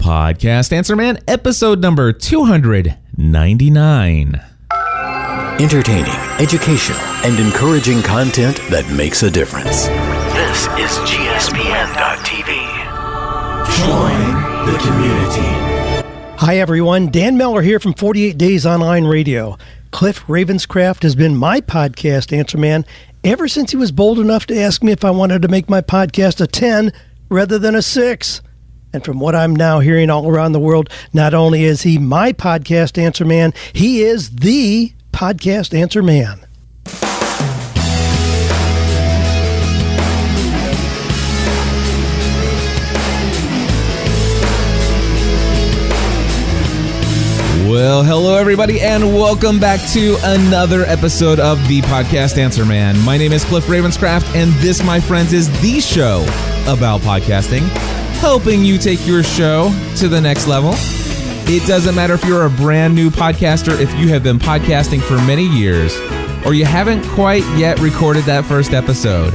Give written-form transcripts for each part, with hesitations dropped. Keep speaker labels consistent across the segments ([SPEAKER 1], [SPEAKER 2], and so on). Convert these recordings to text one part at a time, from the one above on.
[SPEAKER 1] Podcast Answer Man, episode number 299.
[SPEAKER 2] Entertaining, educational, and encouraging content that makes a difference. This is GSPN.TV. Join the community.
[SPEAKER 3] Hi, everyone. Dan Miller here from 48 Days Online Radio. Cliff Ravenscraft has been my podcast answer man ever since he was bold enough to ask me if I wanted to make my podcast a 10 rather than a 6. And from what I'm now hearing all around the world, not only is he my podcast answer man, he is the podcast answer man.
[SPEAKER 1] Well, hello everybody, and welcome back to another episode of the Podcast Answer Man. My name is Cliff Ravenscraft, and this, my friends, is the show about podcasting, helping you take your show to the next level. It doesn't matter if you're a brand new podcaster, if you have been podcasting for many years, or you haven't quite yet recorded that first episode.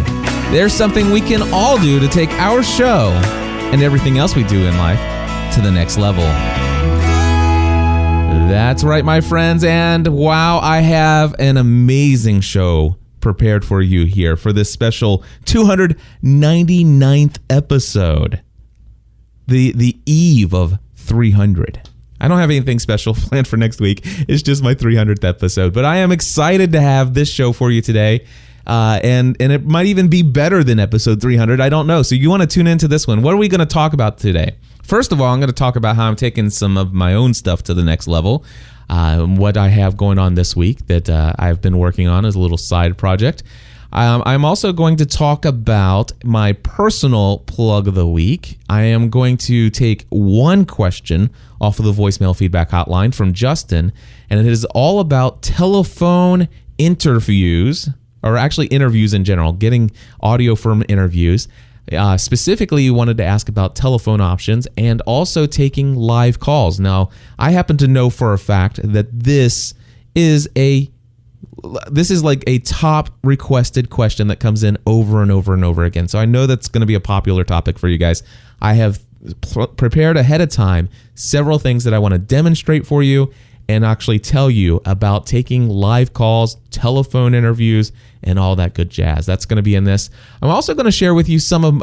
[SPEAKER 1] There's something we can all do to take our show and everything else we do in life to the next level. That's right, my friends, and wow, I have an amazing show prepared for you here for this special 299th episode, the eve of 300. I don't have anything special planned for next week. It's just my 300th episode, but I am excited to have this show for you today, and it might even be better than episode 300. I don't know, so you want to tune into this one. What are we going to talk about today? First of all, I'm going to talk about how I'm taking some of my own stuff to the next level, what I have going on this week that I've been working on as a little side project. I'm also going to talk about my personal plug of the week. I am going to take one question off of the voicemail feedback hotline from Justin, and it is all about telephone interviews, or actually interviews in general, getting audio from interviews. Specifically, you wanted to ask about telephone options and also taking live calls. Now, I happen to know for a fact that this is like a top requested question that comes in over and over and over again. So I know that's going to be a popular topic for you guys. I have prepared ahead of time several things that I want to demonstrate for you and actually tell you about taking live calls, telephone interviews, and all that good jazz. That's going to be in this. I'm also going to share with you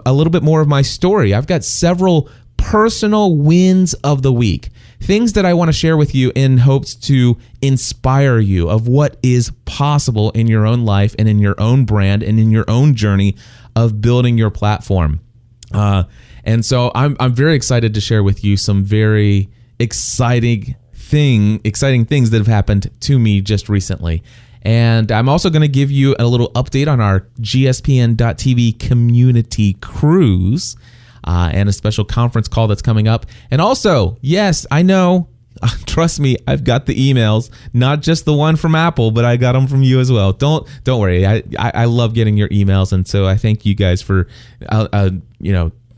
[SPEAKER 1] a little bit more of my story. I've got several personal wins of the week, things that I want to share with you in hopes to inspire you of what is possible in your own life and in your own brand and in your own journey of building your platform. And so I'm very excited to share with you some very exciting things that have happened to me just recently. And I'm also going to give you a little update on our GSPN.TV community cruise and a special conference call that's coming up. And also, yes, I know, trust me, I've got the emails, not just the one from Apple, but I got them from you as well. Don't worry. I love getting your emails. And so I thank you guys for,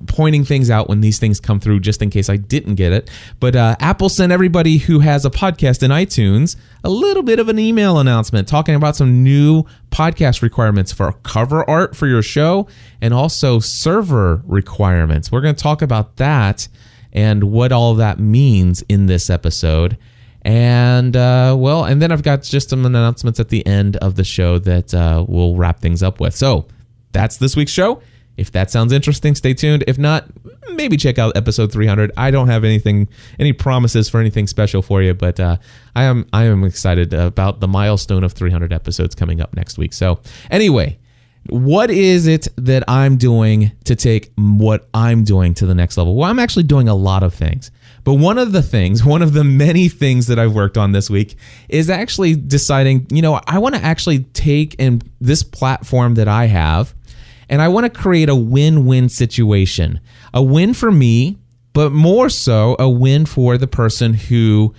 [SPEAKER 1] pointing things out when these things come through, just in case I didn't get it. But Apple sent everybody who has a podcast in iTunes a little bit of an email announcement talking about some new podcast requirements for cover art for your show and also server requirements. We're going to talk about that and what all of that means in this episode. And and then I've got just some announcements at the end of the show that we'll wrap things up with. So that's this week's show. If that sounds interesting, stay tuned. If not, maybe check out episode 300. I don't have any promises for anything special for you, but I am excited about the milestone of 300 episodes coming up next week. So anyway, what is it that I'm doing to take what I'm doing to the next level? Well, I'm actually doing a lot of things. But one of the many things that I've worked on this week is actually deciding, I want to actually take this platform that I have, and I want to create a win-win situation. A win for me, but more so a win for the person who,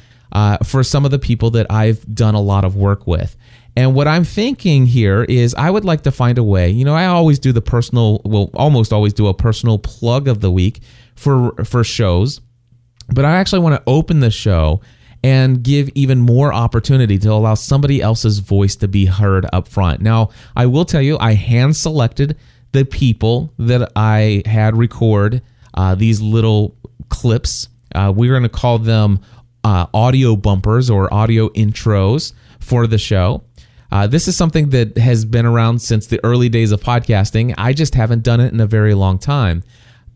[SPEAKER 1] for some of the people that I've done a lot of work with. And what I'm thinking here is I would like to find a way. I always do almost always do a personal plug of the week for shows. But I actually want to open the show and give even more opportunity to allow somebody else's voice to be heard up front. Now, I will tell you, I hand-selected the people that I had record these little clips We're going to call them audio bumpers or audio intros for the show. This is something that has been around since the early days of podcasting. I just haven't done it in a very long time.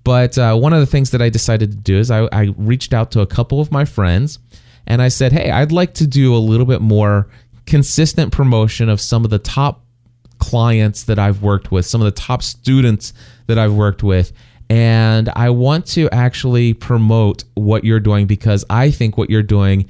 [SPEAKER 1] But one of the things that I decided to do is I reached out to a couple of my friends and I said, hey, I'd like to do a little bit more consistent promotion of some of the top clients that I've worked with, some of the top students that I've worked with. And I want to actually promote what you're doing because I think what you're doing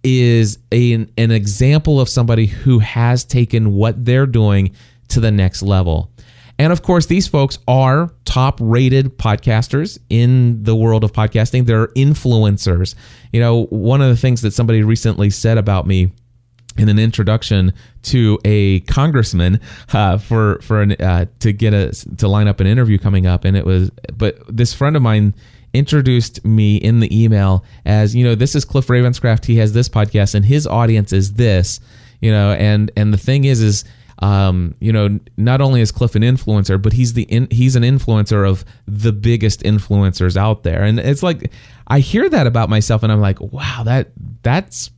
[SPEAKER 1] is an example of somebody who has taken what they're doing to the next level. And of course, these folks are top-rated podcasters in the world of podcasting. They're influencers. You know, one of the things that somebody recently said about me in an introduction to a congressman to line up an interview coming up, but this friend of mine introduced me in the email as, you know, this is Cliff Ravenscraft. He has this podcast, and his audience is this, you know, and the thing is, you know, not only is Cliff an influencer, but he's an influencer of the biggest influencers out there. And it's like, I hear that about myself and I'm like, wow, that's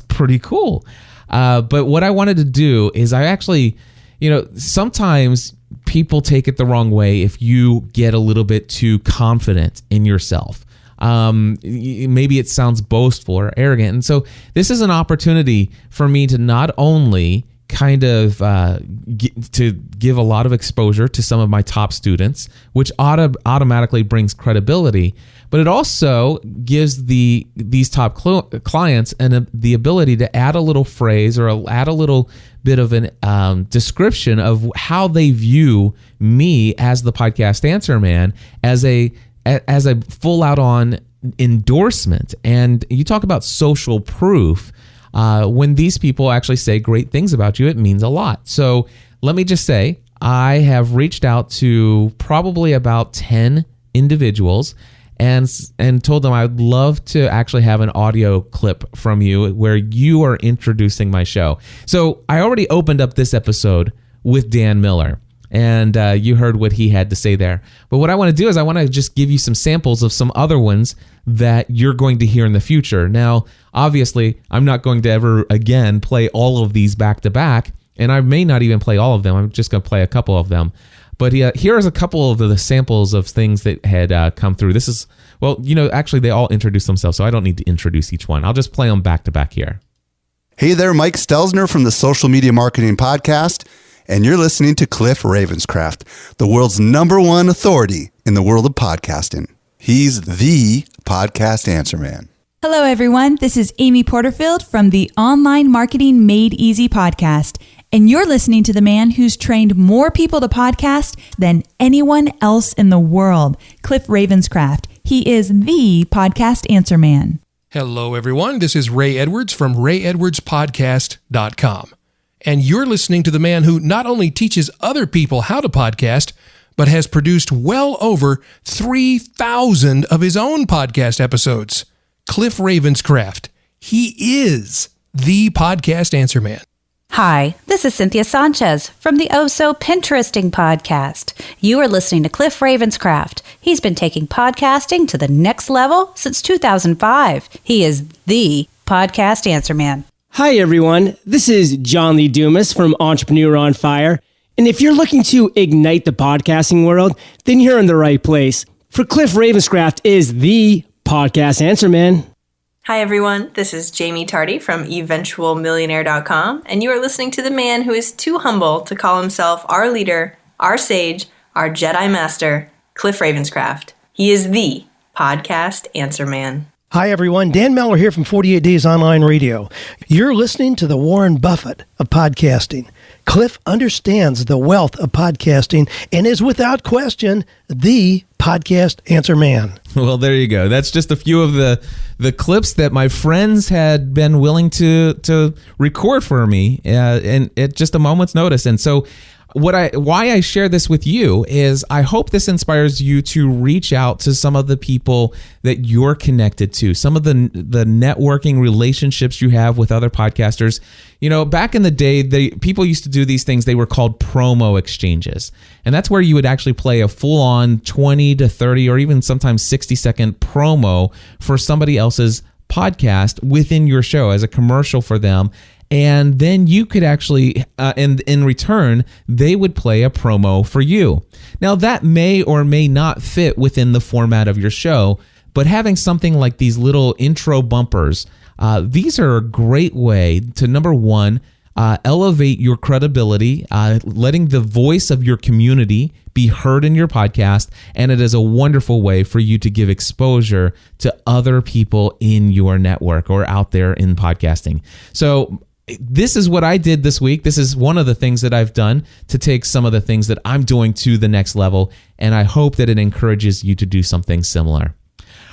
[SPEAKER 1] pretty cool. But what I wanted to do is I actually, you know, sometimes people take it the wrong way if you get a little bit too confident in yourself. Maybe it sounds boastful or arrogant. And so this is an opportunity for me to not only kind of to give a lot of exposure to some of my top students, which automatically brings credibility, but it also gives these top clients the ability to add a little phrase or add a little bit of an description of how they view me as the podcast answer man, as a full out on endorsement. And you talk about social proof. When these people actually say great things about you, it means a lot. So let me just say, I have reached out to probably about 10 individuals and told them I would love to actually have an audio clip from you where you are introducing my show. So I already opened up this episode with Dan Miller, and you heard what he had to say there. But what I want to do is I want to just give you some samples of some other ones that you're going to hear in the future. Now, obviously, I'm not going to ever again play all of these back to back, and I may not even play all of them. I'm just going to play a couple of them. But here's a couple of the samples of things that had come through. This is, well, you know, actually they all introduce themselves, so I don't need to introduce each one. I'll just play them back to back here.
[SPEAKER 4] Hey there, Mike Stelzner from the Social Media Marketing Podcast, and you're listening to Cliff Ravenscraft, the world's #1 authority in the world of podcasting. He's the podcast answer man.
[SPEAKER 5] Hello, everyone. This is Amy Porterfield from the Online Marketing Made Easy podcast, and you're listening to the man who's trained more people to podcast than anyone else in the world, Cliff Ravenscraft. He is the podcast answer man.
[SPEAKER 6] Hello, everyone. This is Ray Edwards from RayEdwardsPodcast.com. And you're listening to the man who not only teaches other people how to podcast, but has produced well over 3,000 of his own podcast episodes. Cliff Ravenscraft. He is the podcast answer man.
[SPEAKER 7] Hi, this is Cynthia Sanchez from the Oh So Pinteresting podcast. You are listening to Cliff Ravenscraft. He's been taking podcasting to the next level since 2005. He is the podcast answer man.
[SPEAKER 8] Hi, everyone. This is John Lee Dumas from Entrepreneur on Fire. And if you're looking to ignite the podcasting world, then you're in the right place. For Cliff Ravenscraft is the podcast answer man.
[SPEAKER 9] Hi, everyone. This is Jamie Tardy from eventualmillionaire.com, and you are listening to the man who is too humble to call himself our leader, our sage, our Jedi master, Cliff Ravenscraft. He is the podcast answer man.
[SPEAKER 3] Hi, everyone. Dan Meller here from 48 Days Online Radio. You're listening to the Warren Buffett of podcasting. Cliff understands the wealth of podcasting and is without question the podcast answer man.
[SPEAKER 1] Well, there you go. That's just a few of the clips that my friends had been willing to record for me and at just a moment's notice. And so why I share this with you is I hope this inspires you to reach out to some of the people that you're connected to, some of the networking relationships you have with other podcasters. You know, back in the day, people used to do these things. They were called promo exchanges. And that's where you would actually play a full-on 20 to 30 or even sometimes 60-second promo for somebody else's podcast within your show as a commercial for them. And then you could actually, in return, they would play a promo for you. Now, that may or may not fit within the format of your show, but having something like these little intro bumpers, these are a great way to, number one, elevate your credibility, letting the voice of your community be heard in your podcast, and it is a wonderful way for you to give exposure to other people in your network or out there in podcasting. So this is what I did this week. This is one of the things that I've done to take some of the things that I'm doing to the next level, and I hope that it encourages you to do something similar.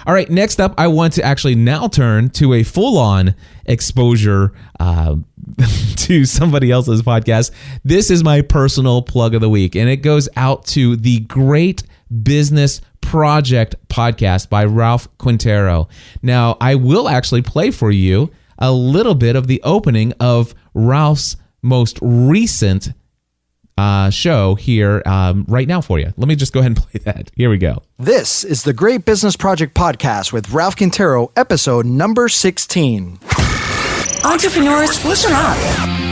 [SPEAKER 1] All right, next up, I want to actually now turn to a full-on exposure to somebody else's podcast. This is my personal plug of the week, and it goes out to the Great Business Project podcast by Ralph Quintero. Now, I will actually play for you a little bit of the opening of Ralph's most recent show here right now for you. Let me just go ahead and play that. Here we go.
[SPEAKER 10] This is the Great Business Project Podcast with Ralph Quintero, episode number 16.
[SPEAKER 11] Entrepreneurs, listen up.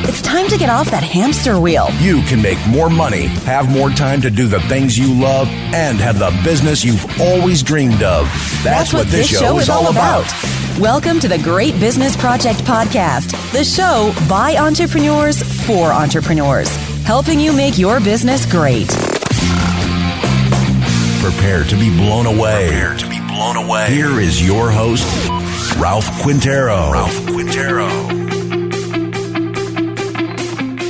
[SPEAKER 11] It's time to get off that hamster wheel.
[SPEAKER 12] You can make more money, have more time to do the things you love, and have the business you've always dreamed of. That's what this show is all about.
[SPEAKER 11] Welcome to the Great Business Project Podcast, the show by entrepreneurs for entrepreneurs, helping you make your business great.
[SPEAKER 12] Prepare to be blown away. Here is your host, Ralph Quintero.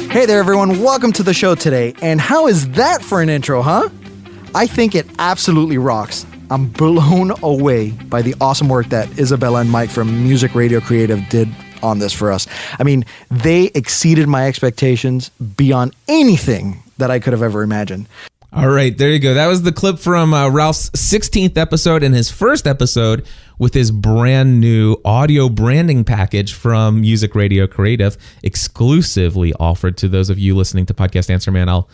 [SPEAKER 10] Hey there, everyone. Welcome to the show today. And how is that for an intro, huh? I think it absolutely rocks. I'm blown away by the awesome work that Isabella and Mike from Music Radio Creative did on this for us. I mean, they exceeded my expectations beyond anything that I could have ever imagined.
[SPEAKER 1] All right, there you go. That was the clip from Ralph's 16th episode and his first episode with his brand new audio branding package from Music Radio Creative, exclusively offered to those of you listening to Podcast Answer Man. I'll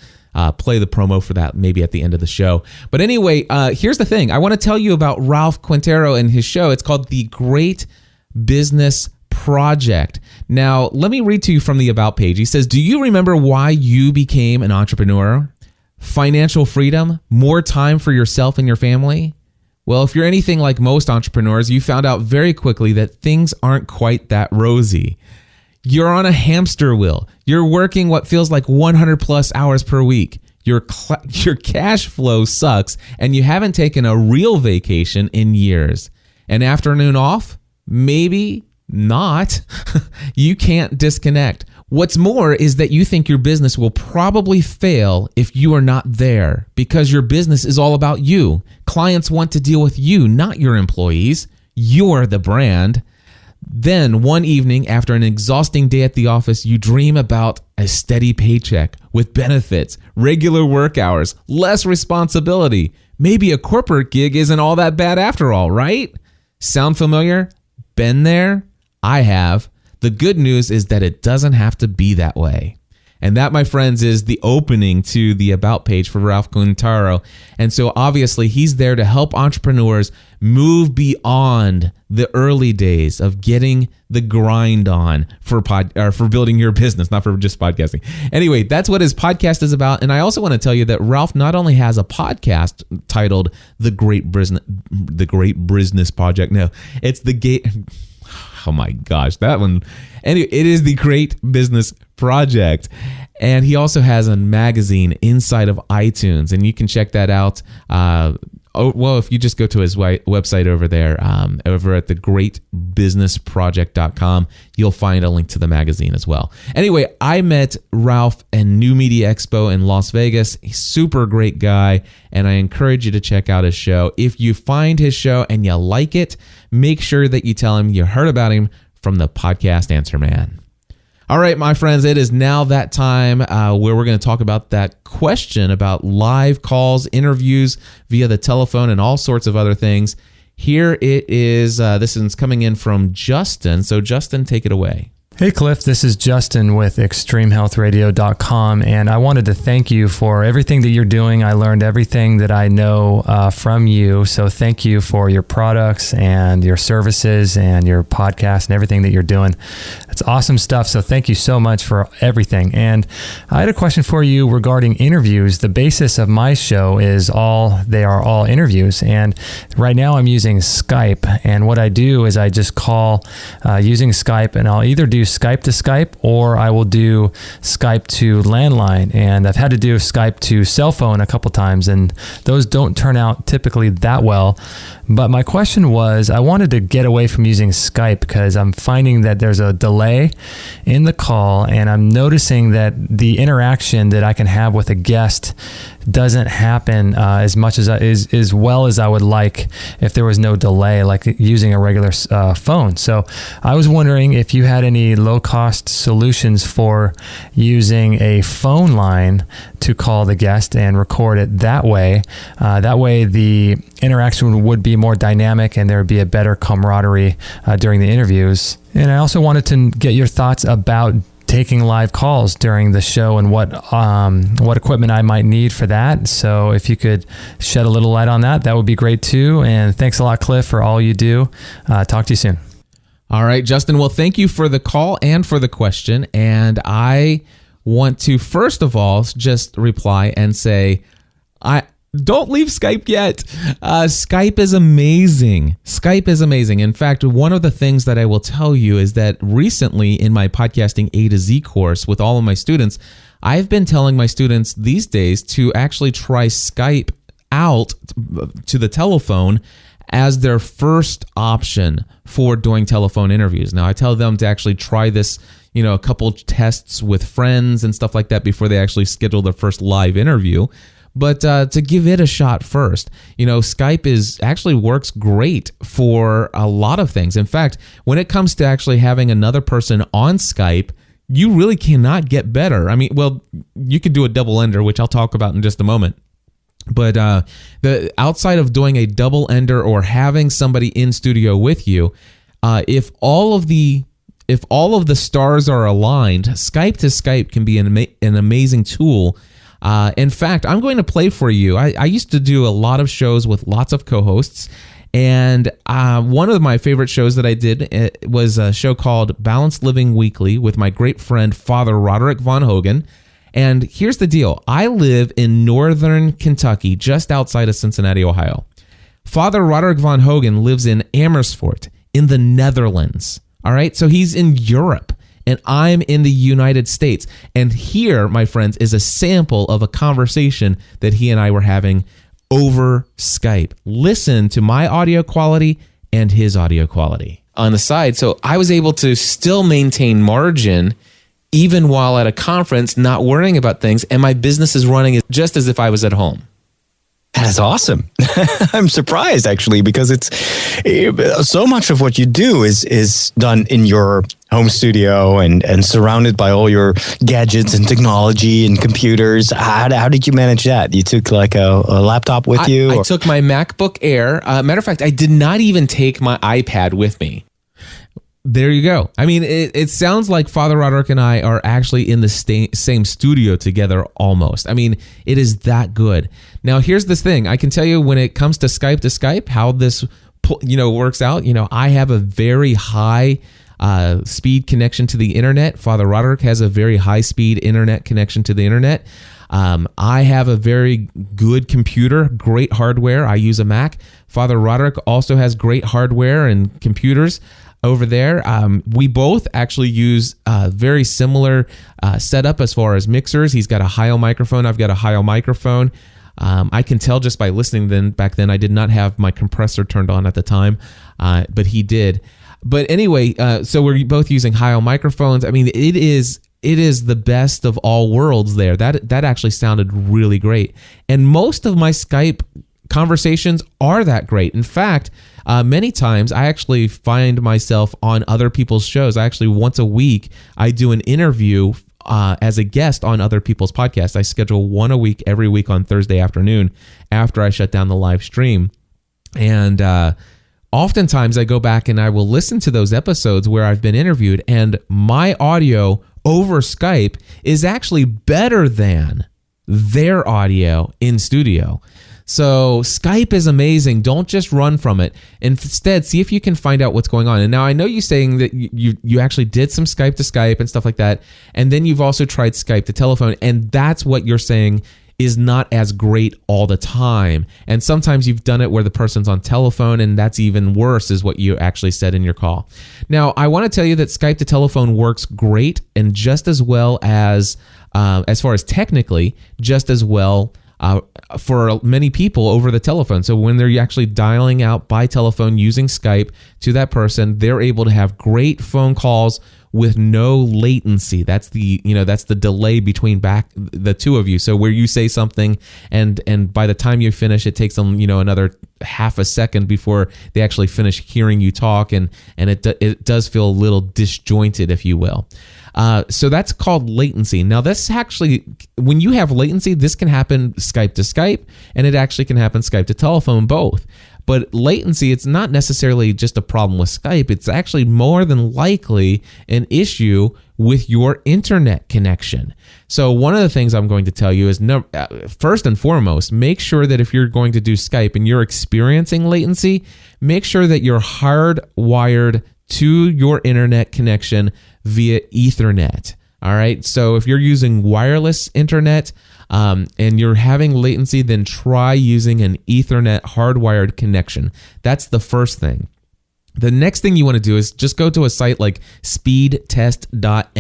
[SPEAKER 1] play the promo for that maybe at the end of the show. But anyway, here's the thing. I want to tell you about Ralph Quintero and his show. It's called The Great Business Project. Now, let me read to you from the About page. He says, do you remember why you became an entrepreneur? Financial freedom? More time for yourself and your family? Well, if you're anything like most entrepreneurs, you found out very quickly that things aren't quite that rosy. You're on a hamster wheel. You're working what feels like 100 plus hours per week. Your cash flow sucks, and you haven't taken a real vacation in years. An afternoon off? Maybe not. You can't disconnect. What's more is that you think your business will probably fail if you are not there, because your business is all about you. Clients want to deal with you, not your employees. You're the brand. Then one evening, after an exhausting day at the office, you dream about a steady paycheck with benefits, regular work hours, less responsibility. Maybe a corporate gig isn't all that bad after all, right? Sound familiar? Been there? I have. The good news is that it doesn't have to be that way. And that, my friends, is the opening to the About page for Ralph Quintero. And so obviously he's there to help entrepreneurs move beyond the early days of getting the grind on for building your business, not for just podcasting. Anyway, that's what his podcast is about. And I also want to tell you that Ralph not only has a podcast titled The Great Business Project. No, it's oh my gosh, that one. Anyway, it is The Great Business Project. And he also has a magazine inside of iTunes, and you can check that out. If you just go to his website over there, over at thegreatbusinessproject.com, you'll find a link to the magazine as well. Anyway, I met Ralph at New Media Expo in Las Vegas. He's a super great guy, and I encourage you to check out his show. If you find his show and you like it, make sure that you tell him you heard about him from the Podcast Answer Man. All right, my friends, it is now that time where we're going to talk about that question about live calls, interviews via the telephone, and all sorts of other things. Here it is. This is coming in from Justin. So, Justin, take it away.
[SPEAKER 13] Hey Cliff, this is Justin with ExtremeHealthRadio.com, and I wanted to thank you for everything that you're doing. I learned everything that I know from you, so thank you for your products and your services and your podcast and everything that you're doing. It's awesome stuff, so thank you so much for everything. And I had a question for you regarding interviews. The basis of my show is they are all interviews, and right now I'm using Skype, and what I do is I just call using Skype, and I'll either do Skype to Skype, or I will do Skype to landline. And I've had to do Skype to cell phone a couple times, and those don't turn out typically that well. But my question was, I wanted to get away from using Skype because I'm finding that there's a delay in the call, and I'm noticing that the interaction that I can have with a guest doesn't happen as much as well as I would like if there was no delay, like using a regular phone. So I was wondering if you had any low-cost solutions for using a phone line to call the guest and record it that way. That way the interaction would be more dynamic and there would be a better camaraderie during the interviews. And I also wanted to get your thoughts about taking live calls during the show and what equipment I might need for that. So if you could shed a little light on that, that would be great too. And thanks a lot, Cliff, for all you do. Talk to you soon.
[SPEAKER 1] All right, Justin. Well, thank you for the call and for the question. And I want to, first of all, just reply and say, don't leave Skype yet. Skype is amazing. Skype is amazing. In fact, one of the things that I will tell you is that recently in my podcasting A to Z course with all of my students, I've been telling my students these days to actually try Skype out to the telephone as their first option for doing telephone interviews. Now, I tell them to actually try this, a couple tests with friends and stuff like that before they actually schedule their first live interview. But to give it a shot first, Skype actually works great for a lot of things. In fact, when it comes to actually having another person on Skype, you really cannot get better. I mean, well, you could do a double ender, which I'll talk about in just a moment. But the outside of doing a double ender or having somebody in studio with you, if all of the stars are aligned, Skype to Skype can be an amazing tool. In fact, I'm going to play for you. I used to do a lot of shows with lots of co-hosts, and one of my favorite shows that I did was a show called Balanced Living Weekly with my great friend, Father Roderick Von Hogan. And here's the deal. I live in northern Kentucky, just outside of Cincinnati, Ohio. Father Roderick Von Hogan lives in Amersfoort in the Netherlands. All right, so he's in Europe. And I'm in the United States. And here, my friends, is a sample of a conversation that he and I were having over Skype. Listen to my audio quality and his audio quality on the side. So I was able to still maintain margin even while at a conference, not worrying about things. And my business is running just as if I was at home.
[SPEAKER 14] That is awesome. I'm surprised, actually, because it's so much of what you do is done in your home studio and surrounded by all your gadgets and technology and computers. How did you manage that? You took like a laptop with you?
[SPEAKER 1] I took my MacBook Air. Matter of fact, I did not even take my iPad with me. There you go. I mean, it sounds like Father Roderick and I are actually in the same studio together almost. I mean, it is that good. Now, here's this thing. I can tell you when it comes to Skype, how this works out. I have a very high speed connection to the internet. Father Roderick has a very high speed internet connection to the internet. I have a very good computer, great hardware. I use a Mac. Father Roderick also has great hardware and computers over there. We both actually use a very similar setup as far as mixers. He's got a Heil microphone. I've got a Heil microphone. I can tell just by listening back then, I did not have my compressor turned on at the time, but he did. But anyway, so we're both using Heil microphones. I mean, it is the best of all worlds there. That actually sounded really great. And most of my Skype conversations are that great. In fact, many times I actually find myself on other people's shows. I actually, once a week, I do an interview as a guest on other people's podcasts. I schedule one a week every week on Thursday afternoon after I shut down the live stream. And oftentimes I go back and I will listen to those episodes where I've been interviewed, and my audio over Skype is actually better than their audio in studio. So Skype is amazing. Don't just run from it. Instead, see if you can find out what's going on. And now I know you're saying that you actually did some Skype to Skype and stuff like that. And then you've also tried Skype to telephone. And that's what you're saying is not as great all the time. And sometimes you've done it where the person's on telephone, and that's even worse, is what you actually said in your call. Now, I want to tell you that Skype to telephone works great, and just as well as far as technically, just as well for many people over the telephone. So when they're actually dialing out by telephone using Skype to that person, they're able to have great phone calls with no latency. That's the delay between the two of you. So where you say something and by the time you finish, it takes them, another half a second before they actually finish hearing you talk, and it does feel a little disjointed, if you will. So that's called latency. Now, this actually, when you have latency, this can happen Skype to Skype, and it actually can happen Skype to telephone, both. But latency, it's not necessarily just a problem with Skype. It's actually more than likely an issue with your internet connection. So one of the things I'm going to tell you is, first and foremost, make sure that if you're going to do Skype and you're experiencing latency, make sure that you're hardwired to your internet connection via Ethernet. All right. So if you're using wireless internet and you're having latency, then try using an Ethernet hardwired connection. That's the first thing. The next thing you want to do is just go to a site like speedtest.net,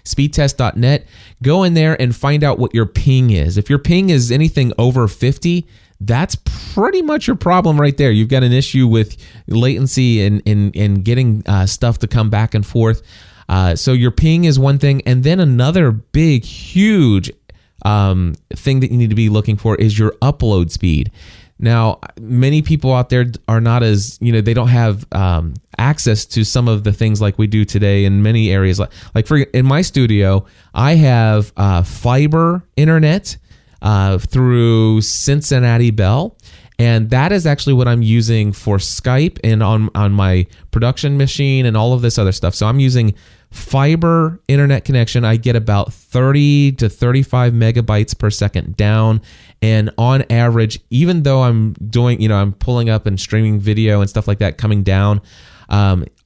[SPEAKER 1] speedtest.net. Go in there and find out what your ping is. If your ping is anything over 50, that's pretty much your problem right there. You've got an issue with latency and getting stuff to come back and forth. So your ping is one thing. And then another big, huge thing that you need to be looking for is your upload speed. Now, many people out there are not as, they don't have access to some of the things like we do today in many areas. Like in my studio, I have fiber internet through Cincinnati Bell. And that is actually what I'm using for Skype and on my production machine and all of this other stuff. So I'm using fiber internet connection. I get about 30 to 35 megabytes per second down. And on average, even though I'm doing, I'm pulling up and streaming video and stuff like that coming down,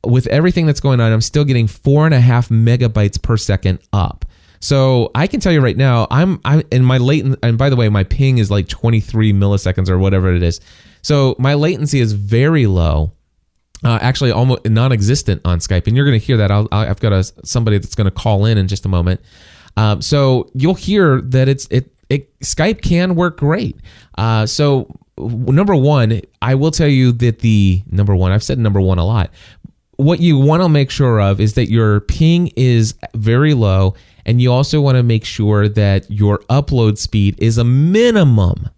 [SPEAKER 1] with everything that's going on, I'm still getting 4.5 megabytes per second up. So I can tell you right now, I'm in my latent, and by the way, my ping is like 23 milliseconds or whatever it is. So my latency is very low, actually almost non-existent on Skype. And you're going to hear that. I've got somebody that's going to call in just a moment. So you'll hear that Skype can work great. So number one, I will tell you that I've said number one a lot. What you want to make sure of is that your ping is very low. And you also want to make sure that your upload speed is a minimum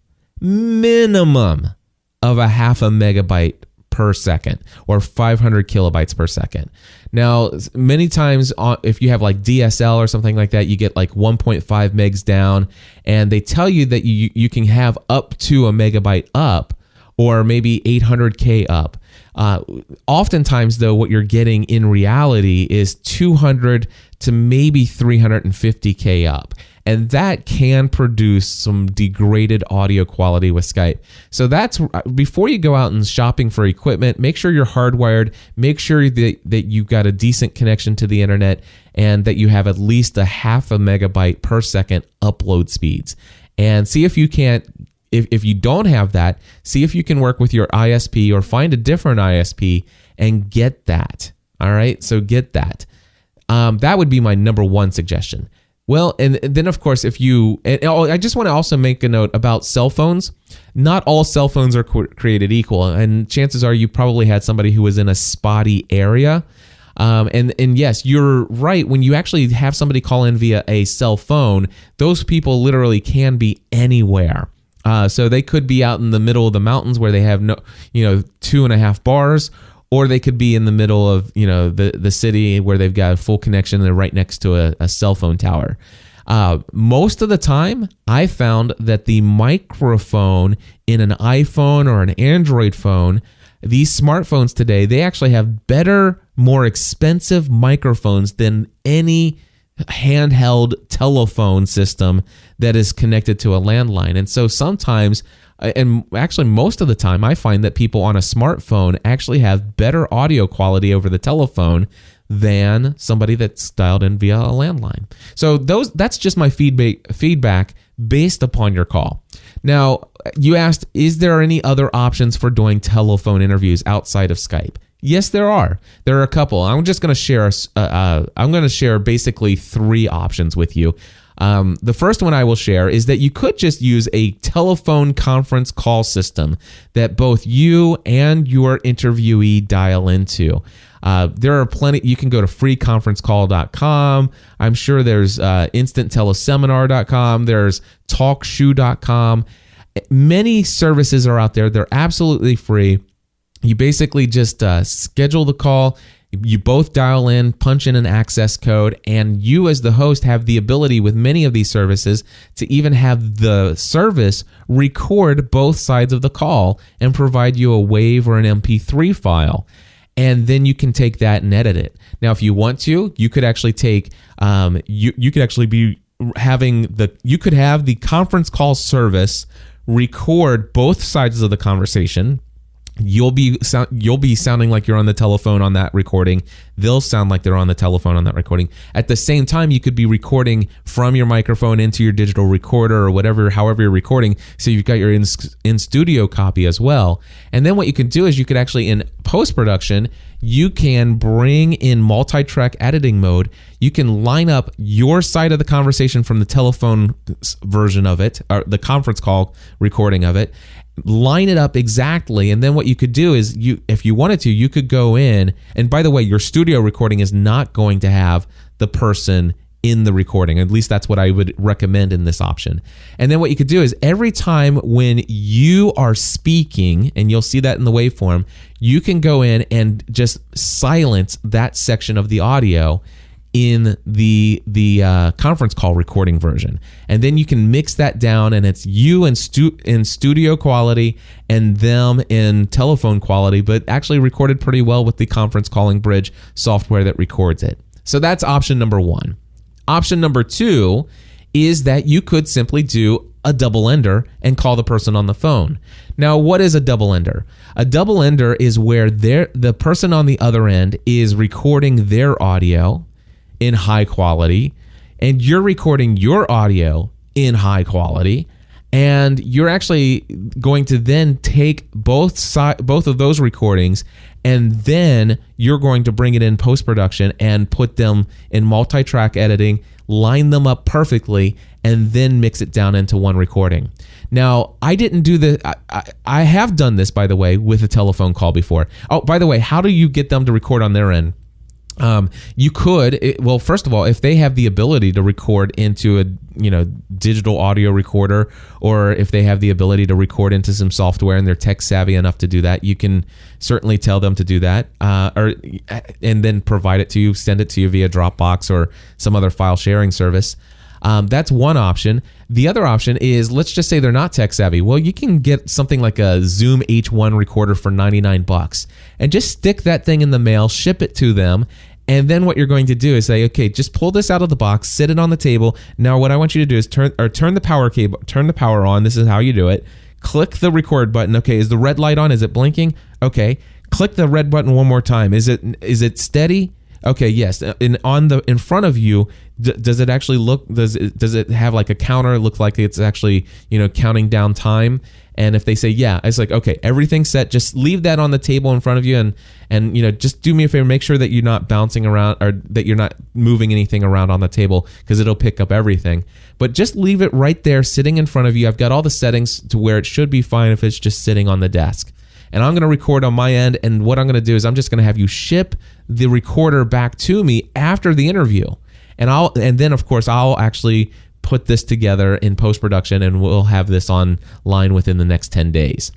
[SPEAKER 1] of 0.5 megabyte per second or 500 kilobytes per second. Now, many times if you have like DSL or something like that, you get like 1.5 megs down, and they tell you that you can have up to a megabyte up or maybe 800K up. Oftentimes, though, what you're getting in reality is 200 to maybe 350K up. And that can produce some degraded audio quality with Skype. So that's, before you go out and shopping for equipment, make sure you're hardwired, make sure that you've got a decent connection to the internet, and that you have at least 0.5 megabyte per second upload speeds. And see if you can't, if you don't have that, see if you can work with your ISP or find a different ISP and get that. All right, so get that. That would be my number one suggestion. Well, and then of course, I just want to also make a note about cell phones. Not all cell phones are created equal, and chances are you probably had somebody who was in a spotty area. And yes, you're right. When you actually have somebody call in via a cell phone, those people literally can be anywhere. So they could be out in the middle of the mountains where they have 2.5 bars, or they could be in the middle of, the city where they've got a full connection and they're right next to a cell phone tower. Most of the time, I found that the microphone in an iPhone or an Android phone, these smartphones today, they actually have better, more expensive microphones than any handheld telephone system that is connected to a landline. And so sometimes, and actually most of the time, I find that people on a smartphone actually have better audio quality over the telephone than somebody that's dialed in via a landline. So that's just my feedback based upon your call. Now, you asked, is there any other options for doing telephone interviews outside of Skype? Yes, there are. There are a couple. I'm just going to share. I'm going to share basically 3 options with you. The first one I will share is that you could just use a telephone conference call system that both you and your interviewee dial into. There are plenty. You can go to freeconferencecall.com. I'm sure there's instantteleSeminar.com. There's talkshoe.com. Many services are out there. They're absolutely free. You basically just schedule the call. You both dial in, punch in an access code, and you as the host have the ability with many of these services to even have the service record both sides of the call and provide you a WAV or an MP3 file. And then you can take that and edit it. Now, if you want to, you could actually take, you could actually be having you could have the conference call service record both sides of the conversation. You'll be sounding like you're on the telephone on that recording. They'll sound like they're on the telephone on that recording. At the same time, you could be recording from your microphone into your digital recorder or however you're recording. So you've got your in-studio copy as well. And then what you can do is you could actually, in post-production, you can bring in multi-track editing mode. You can line up your side of the conversation from the telephone version of it, or the conference call recording of it, line it up exactly, and then what you could do is, if you wanted to, you could go in, and by the way, your studio recording is not going to have the person in the recording. At least that's what I would recommend in this option. And then what you could do is, every time when you are speaking, and you'll see that in the waveform, you can go in and just silence that section of the audio in the conference call recording version. And then you can mix that down, and it's you in studio quality and them in telephone quality, but actually recorded pretty well with the conference calling bridge software that records it. So that's option number 1. Option number 2 is that you could simply do a double ender and call the person on the phone. Now, what is a double ender? A double ender is where the person on the other end is recording their audio in high quality, and you're recording your audio in high quality, and you're actually going to then take both of those recordings, and then you're going to bring it in post-production and put them in multi-track editing, line them up perfectly, and then mix it down into one recording. Now, I didn't do I have done this, by the way, with a telephone call before. Oh, by the way, how do you get them to record on their end? You could, well, first of all, if they have the ability to record into a digital audio recorder, or if they have the ability to record into some software and they're tech savvy enough to do that, you can certainly tell them to do that, and then provide it to you, send it to you via Dropbox or some other file sharing service. That's one option. The other option is, let's just say they're not tech savvy. Well, you can get something like a Zoom H1 recorder for $99 and just stick that thing in the mail, ship it to them. And then what you're going to do is say, okay, just pull this out of the box, sit it on the table. Now, what I want you to do is turn the power on. This is how you do it. Click the record button. Okay, is the red light on? Is it blinking? Okay, click the red button one more time. Is it steady? Okay, yes. In front of you, does it actually look? Does it have like a counter? It looks like it's actually counting down time. And if they say yeah, it's like, okay, everything's set. Just leave that on the table in front of you, and just do me a favor, make sure that you're not bouncing around, or that you're not moving anything around on the table, because it'll pick up everything. But just leave it right there, sitting in front of you. I've got all the settings to where it should be fine if it's just sitting on the desk. And I'm going to record on my end, and what I'm going to do is I'm just going to have you ship the recorder back to me after the interview. And then of course I'll actually put this together in post-production, and we'll have this online within the next 10 days.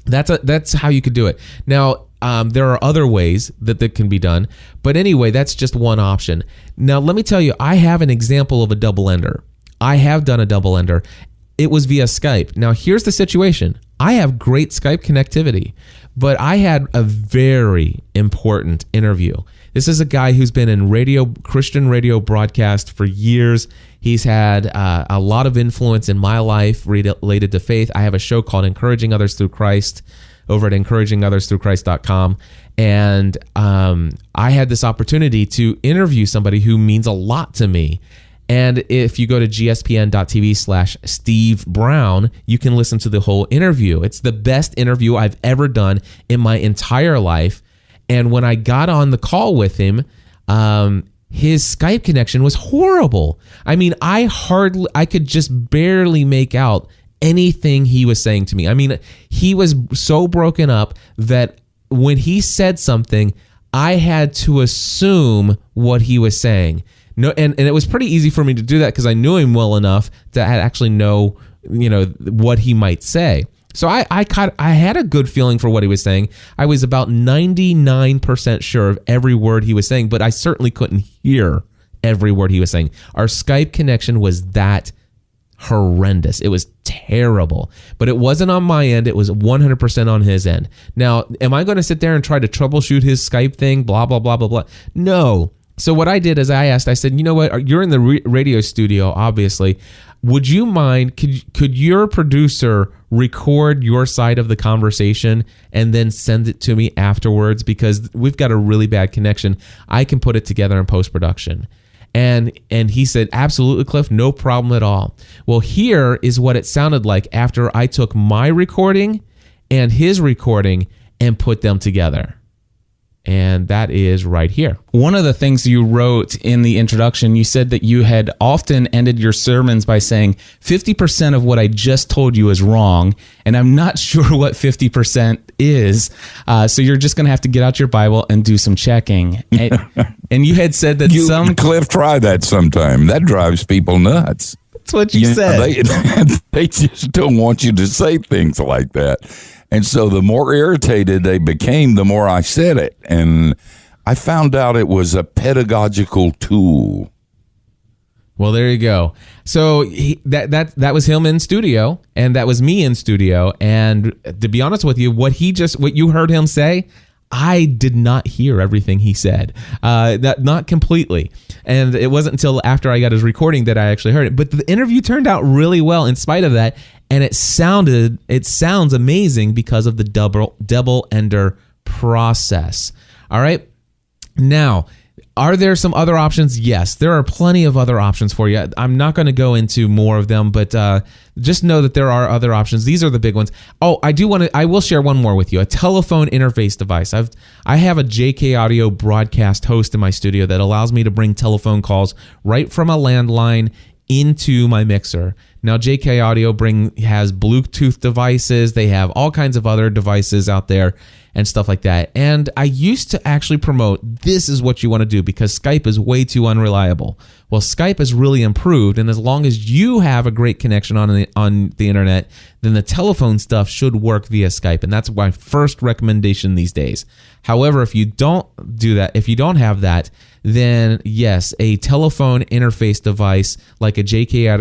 [SPEAKER 1] That's how you could do it. Now, there are other ways that can be done, but anyway, that's just one option. Now, let me tell you, I have an example of a double ender. I have done a double ender. It was via Skype. Now, here's the situation. I have great Skype connectivity, but I had a very important interview. This is a guy who's been in Christian radio broadcast for years. He's had a lot of influence in my life related to faith. I have a show called Encouraging Others Through Christ over at encouragingothersthroughchrist.com. And I had this opportunity to interview somebody who means a lot to me. And if you go to gspn.tv/Steve Brown, you can listen to the whole interview. It's the best interview I've ever done in my entire life. And when I got on the call with him, his Skype connection was horrible. I mean, I could just barely make out anything he was saying to me. I mean, he was so broken up that when he said something, I had to assume what he was saying. No, and it was pretty easy for me to do that because I knew him well enough to actually know, what he might say. So I had a good feeling for what he was saying. I was about 99% sure of every word he was saying, but I certainly couldn't hear every word he was saying. Our Skype connection was that horrendous. It was terrible, but it wasn't on my end. It was 100% on his end. Now, am I going to sit there and try to troubleshoot his Skype thing? Blah, blah, blah, blah, blah. No. So what I did is I said, you know what? You're in the radio studio, obviously. Would you mind, could your producer record your side of the conversation and then send it to me afterwards? Because we've got a really bad connection. I can put it together in post-production. And he said, absolutely, Cliff, no problem at all. Well, here is what it sounded like after I took my recording and his recording and put them together. And that is right here.
[SPEAKER 15] One of the things you wrote in the introduction, you said that you had often ended your sermons by saying 50% of what I just told you is wrong, and I'm not sure what 50% is. So you're just going to have to get out your Bible and do some checking. And you had said that
[SPEAKER 16] Cliff, try that sometime. That drives people nuts.
[SPEAKER 15] That's what you said.
[SPEAKER 16] They just don't want you to say things like that. And so the more irritated they became, the more I said it. And I found out it was a pedagogical tool.
[SPEAKER 1] Well, there you go. So that was him in studio, and that was me in studio. And to be honest with you, what you heard him say, I did not hear everything he said, not completely. And it wasn't until after I got his recording that I actually heard it. But the interview turned out really well in spite of that. And it sounds amazing because of the double ender process. All right. Now, are there some other options? Yes, there are plenty of other options for you. I'm not going to go into more of them, but just know that there are other options. These are the big ones. Oh, I will share one more with you. A telephone interface device. I have a JK Audio broadcast host in my studio that allows me to bring telephone calls right from a landline into my mixer. Now, JK Audio has Bluetooth devices. They have all kinds of other devices out there and stuff like that. And I used to actually promote, this is what you want to do because Skype is way too unreliable. Well, Skype has really improved, and as long as you have a great connection on the internet, then the telephone stuff should work via Skype, and that's my first recommendation these days. However, if you don't do that, if you don't have that, then yes, a telephone interface device like a JK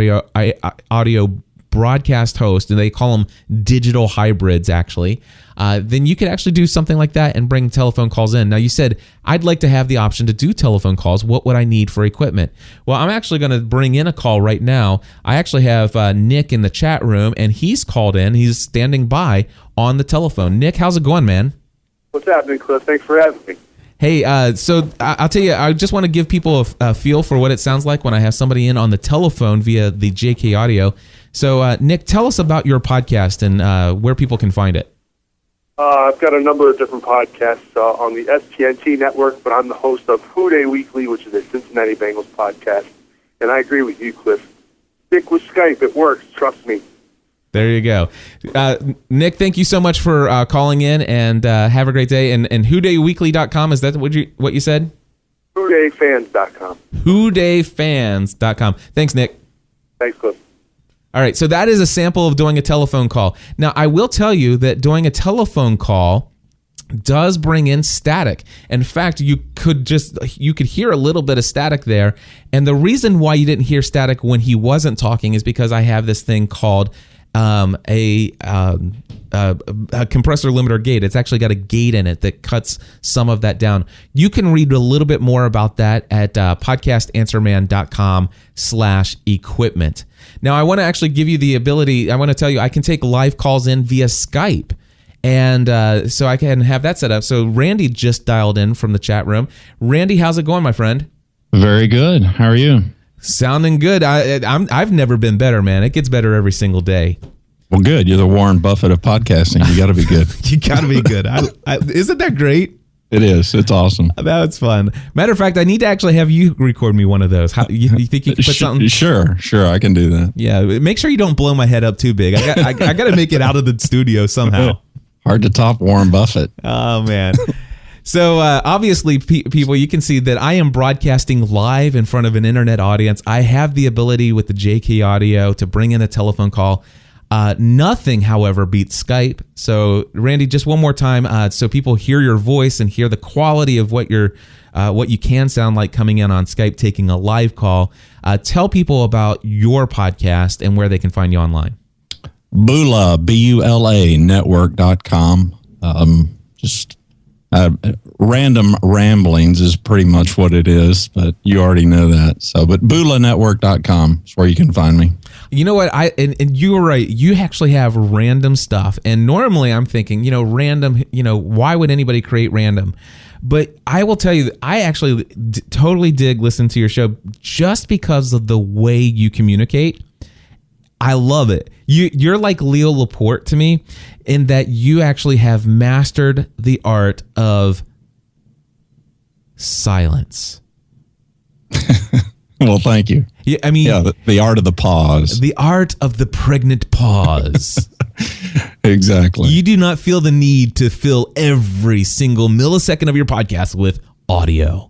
[SPEAKER 1] Audio broadcast host, and they call them digital hybrids actually, then you could actually do something like that and bring telephone calls in. Now, you said, I'd like to have the option to do telephone calls. What would I need for equipment? Well, I'm actually going to bring in a call right now. I actually have Nick in the chat room, and he's called in. He's standing by on the telephone. Nick, how's it going, man?
[SPEAKER 17] What's happening, Cliff? Thanks for having me.
[SPEAKER 1] Hey, so I'll tell you, I just want to give people a feel for what it sounds like when I have somebody in on the telephone via the JK Audio. So, Nick, tell us about your podcast and where people can find it.
[SPEAKER 17] I've got a number of different podcasts on the STNT network, but I'm the host of Who Day Weekly, which is a Cincinnati Bengals podcast. And I agree with you, Cliff. Stick with Skype. It works. Trust me.
[SPEAKER 1] There you go. Nick, thank you so much for calling in, and have a great day. And WhoDayWeekly.com, is that what you said?
[SPEAKER 17] WhoDayFans.com.
[SPEAKER 1] WhoDayFans.com. Thanks, Nick.
[SPEAKER 17] Thanks, Cliff.
[SPEAKER 1] All right, so that is a sample of doing a telephone call. Now, I will tell you that doing a telephone call does bring in static. In fact, you could hear a little bit of static there. And the reason why you didn't hear static when he wasn't talking is because I have this thing called a compressor limiter gate. It's actually got a gate in it that cuts some of that down. You can read a little bit more about that at podcastanswerman.com/equipment. Now, I want to actually give you the ability. I want to tell you I can take live calls in via Skype. And so I can have that set up. So Randy just dialed in from the chat room. Randy, how's it going, my friend?
[SPEAKER 18] Very good. How are you?
[SPEAKER 1] Sounding good. I've never been better, man. It gets better every single day.
[SPEAKER 18] Well, good. You're the Warren Buffett of podcasting. You got to be good.
[SPEAKER 1] You got to be good. Isn't that great?
[SPEAKER 18] It is. It's awesome.
[SPEAKER 1] That's fun. Matter of fact, I need to actually have you record me one of those. You think you can put something?
[SPEAKER 18] Sure. I can do that.
[SPEAKER 1] Yeah. Make sure you don't blow my head up too big. I got to make it out of the studio somehow.
[SPEAKER 18] Hard to top Warren Buffett.
[SPEAKER 1] Oh, man. So obviously, people, you can see that I am broadcasting live in front of an internet audience. I have the ability with the JK Audio to bring in a telephone call. Nothing, however, beats Skype. So, Randy, just one more time, so people hear your voice and hear the quality of what you can sound like coming in on Skype, taking a live call. Tell people about your podcast and where they can find you online.
[SPEAKER 18] Bula, BULA, network.com. Just random ramblings is pretty much what it is, but you already know that. So, but bulanetwork.com is where you can find me.
[SPEAKER 1] You know what? And you were right. You actually have random stuff. And normally I'm thinking, random, why would anybody create random? But I will tell you that I actually totally dig listening to your show just because of the way you communicate. I love it. You're like Leo Laporte to me in that you actually have mastered the art of silence.
[SPEAKER 18] Well, thank you.
[SPEAKER 1] Yeah, I mean,
[SPEAKER 18] the art of the pause.
[SPEAKER 1] The art of the pregnant pause.
[SPEAKER 18] Exactly.
[SPEAKER 1] You do not feel the need to fill every single millisecond of your podcast with audio.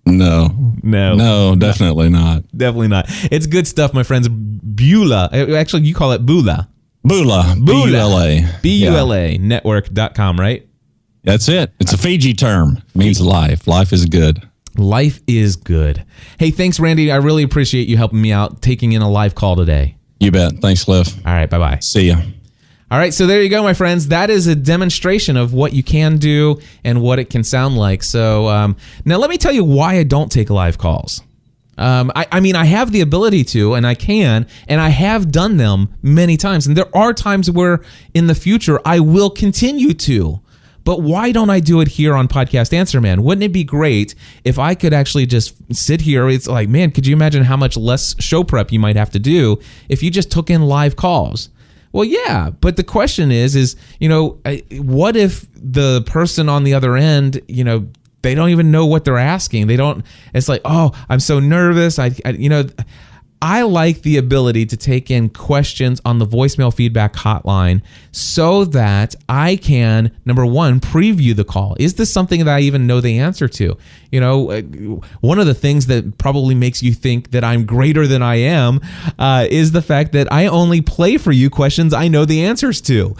[SPEAKER 18] No, definitely not.
[SPEAKER 1] Definitely not. It's good stuff, my friends. Bula. Actually, you call it Bula.
[SPEAKER 18] Bula. B-U-L-A.
[SPEAKER 1] B-U-L-A. Network.com, right?
[SPEAKER 18] That's it. It's a Fiji term. It means life. Life is good.
[SPEAKER 1] Life is good. Hey, thanks, Randy. I really appreciate you helping me out, taking in a live call today.
[SPEAKER 18] You bet. Thanks, Cliff.
[SPEAKER 1] All right. Bye-bye.
[SPEAKER 18] See ya.
[SPEAKER 1] All right, so there you go, my friends. That is a demonstration of what you can do and what it can sound like. So now let me tell you why I don't take live calls. I mean, I have the ability to, and I can, and I have done them many times. And there are times where in the future I will continue to. But why don't I do it here on Podcast Answer Man? Wouldn't it be great if I could actually just sit here? It's like, man, could you imagine how much less show prep you might have to do if you just took in live calls? Well, yeah, but the question is, what if the person on the other end, they don't even know what they're asking. It's like, oh, I'm so nervous. I like the ability to take in questions on the voicemail feedback hotline so that I can, number one, preview the call. Is this something that I even know the answer to? One of the things that probably makes you think that I'm greater than I am is the fact that I only play for you questions I know the answers to.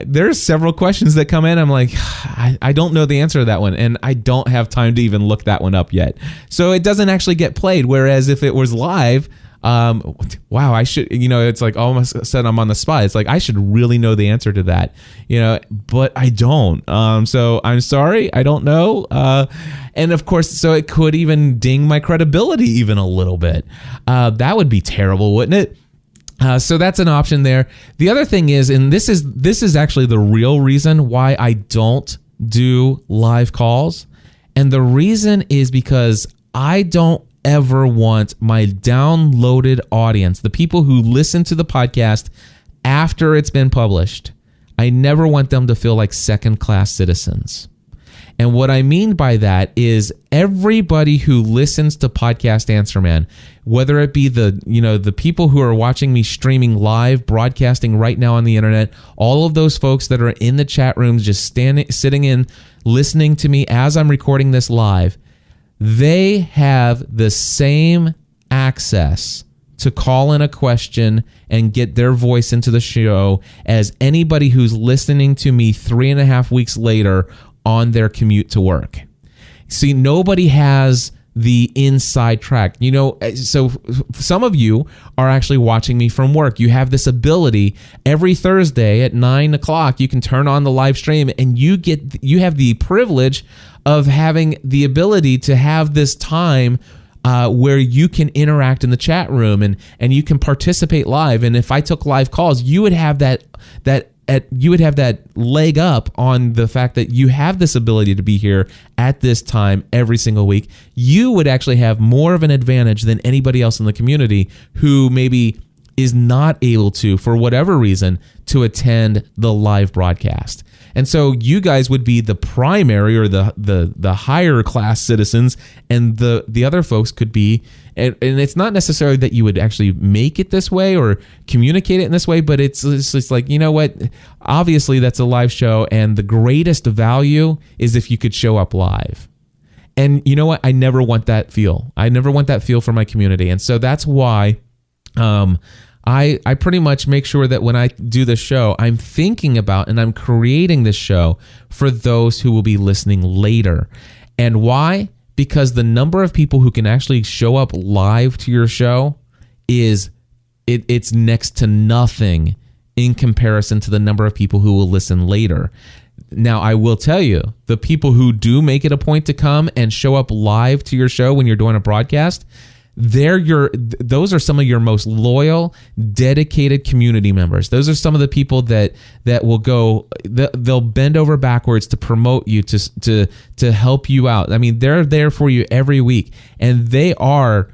[SPEAKER 1] There's several questions that come in. I'm like, I don't know the answer to that one, and I don't have time to even look that one up yet. So it doesn't actually get played. Whereas if it was live, wow, I should, it's like almost said I'm on the spot. It's like, I should really know the answer to that, but I don't. So I'm sorry. I don't know. And of course, so it could even ding my credibility even a little bit. That would be terrible, wouldn't it? So that's an option there. The other thing is, and this is actually the real reason why I don't do live calls. And the reason is because I don't ever want my downloaded audience, the people who listen to the podcast after it's been published, I never want them to feel like second-class citizens. And what I mean by that is everybody who listens to Podcast Answer Man, whether it be the people who are watching me streaming live, broadcasting right now on the internet, all of those folks that are in the chat rooms just sitting in, listening to me as I'm recording this live, they have the same access to call in a question and get their voice into the show as anybody who's listening to me 3.5 weeks later on their commute to work. See, nobody has the inside track. So some of you are actually watching me from work. You have this ability every Thursday at 9:00, you can turn on the live stream and you have the privilege of having the ability to have this time where you can interact in the chat room and you can participate live. And if I took live calls, you would have that leg up on the fact that you have this ability to be here at this time every single week. You would actually have more of an advantage than anybody else in the community who maybe is not able to, for whatever reason, to attend the live broadcast. And so you guys would be the primary or the higher class citizens, and the other folks could be, and it's not necessarily that you would actually make it this way or communicate it in this way, but it's like, you know what? Obviously, that's a live show, and the greatest value is if you could show up live. And you know what? I never want that feel. I never want that feel for my community. And so that's why I pretty much make sure that when I do the show, I'm thinking about and I'm creating this show for those who will be listening later. And why? Because the number of people who can actually show up live to your show it's next to nothing in comparison to the number of people who will listen later. Now, I will tell you, the people who do make it a point to come and show up live to your show when you're doing a broadcast, those are some of your most loyal, dedicated community members. Those are some of the people that will go, they'll bend over backwards to promote you, to help you out. I mean, they're there for you every week, and they are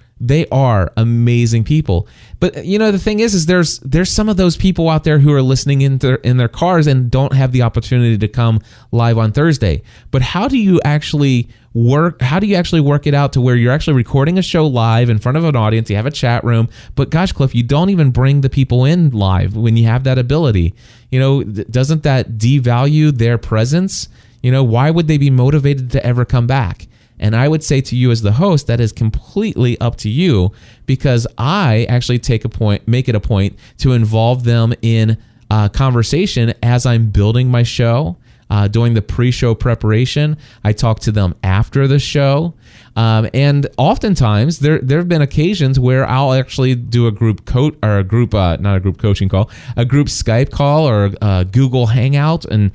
[SPEAKER 1] amazing people. But the thing is there's some of those people out there who are listening in their cars and don't have the opportunity to come live on Thursday. But how do you actually work it out to where you're actually recording a show live in front of an audience, you have a chat room, but gosh, Cliff, you don't even bring the people in live when you have that ability? Doesn't that devalue their presence? Why would they be motivated to ever come back? And I would say to you as the host, that is completely up to you, because I actually make it a point to involve them in conversation as I'm building my show, doing the pre-show preparation. I talk to them after the show. And oftentimes there have been occasions where I'll actually do a group Skype call or a Google Hangout and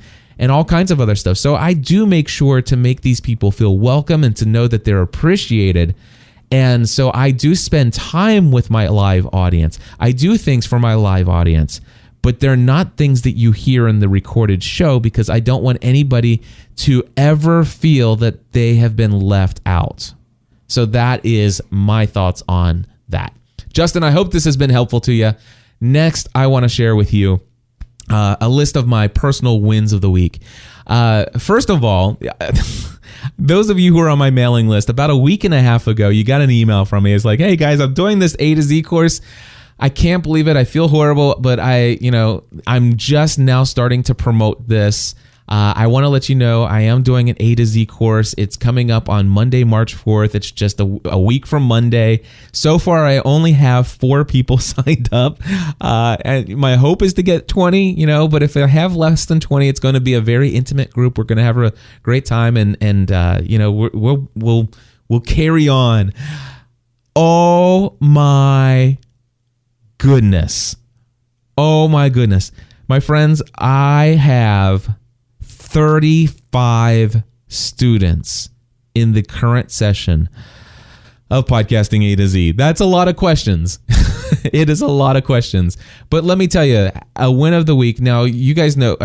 [SPEAKER 1] all kinds of other stuff. So I do make sure to make these people feel welcome and to know that they're appreciated. And so I do spend time with my live audience. I do things for my live audience, but they're not things that you hear in the recorded show, because I don't want anybody to ever feel that they have been left out. So that is my thoughts on that. Justin, I hope this has been helpful to you. Next, I want to share with you a list of my personal wins of the week. First of all, those of you who are on my mailing list, about a week and a half ago, you got an email from me. It's like, hey guys, I'm doing this A to Z course. I can't believe it. I feel horrible, but I'm just now starting to promote this. I want to let you know I am doing an A to Z course. It's coming up on Monday, March 4th. It's just a week from Monday. So far, I only have 4 people signed up. And my hope is to get 20, but if I have less than 20, it's going to be a very intimate group. We're going to have a great time, and we'll carry on. Oh my goodness. Oh my goodness. My friends, I have 35 students in the current session of Podcasting A to Z. That's a lot of questions. It is a lot of questions. But let me tell you, a win of the week. Now, you guys know,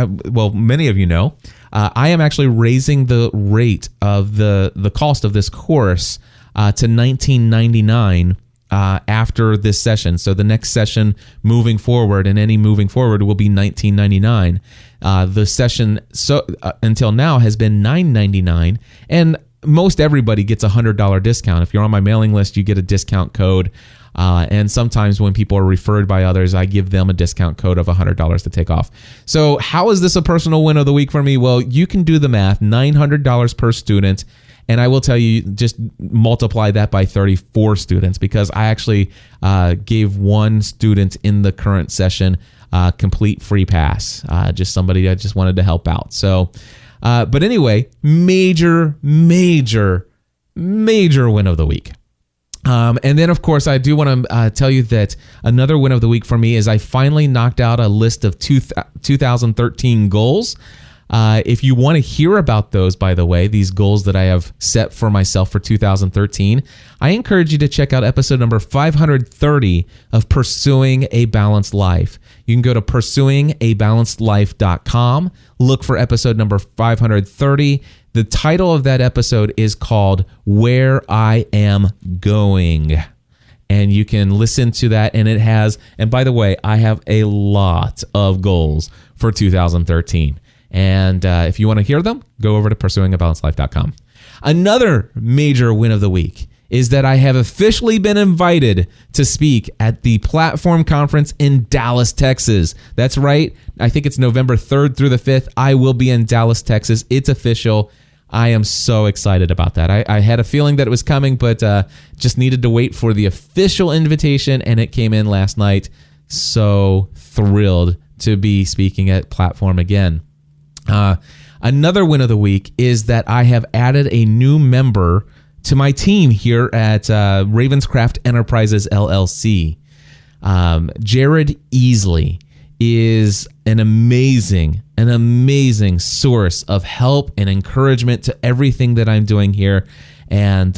[SPEAKER 1] many of you know, I am actually raising the rate of the cost of this course to $19.99 after this session. So the next session moving forward, and any moving forward, will be $19.99. The session until now has been $9.99, and most everybody gets a $100 discount. If you're on my mailing list, you get a discount code. And sometimes when people are referred by others, I give them a discount code of $100 to take off. So how is this a personal win of the week for me? Well, you can do the math. $900 per student. And I will tell you, just multiply that by 34 students, because I actually gave one student in the current session complete free pass. Just somebody I just wanted to help out. So, but anyway, major win of the week. And then, of course, I do want to tell you that another win of the week for me is I finally knocked out a list of 2013 goals. If you want to hear about those, by the way, these goals that I have set for myself for 2013, I encourage you to check out episode number 530 of Pursuing a Balanced Life. You can go to pursuingabalancedlife.com, look for episode number 530. The title of that episode is called Where I Am Going. And you can listen to that, and it has, and by the way, I have a lot of goals for 2013. And if you want to hear them, go over to pursuingabalancedlife.com. Another major win of the week is that I have officially been invited to speak at the Platform Conference in Dallas, Texas. That's right. I think it's November 3rd through the 5th. I will be in Dallas, Texas. It's official. I am so excited about that. I had a feeling that it was coming, but just needed to wait for the official invitation, and it came in last night. So thrilled to be speaking at Platform again. Another win of the week is that I have added a new member to my team here at Ravenscraft Enterprises, LLC. Jared Easley is an amazing source of help and encouragement to everything that I'm doing here. And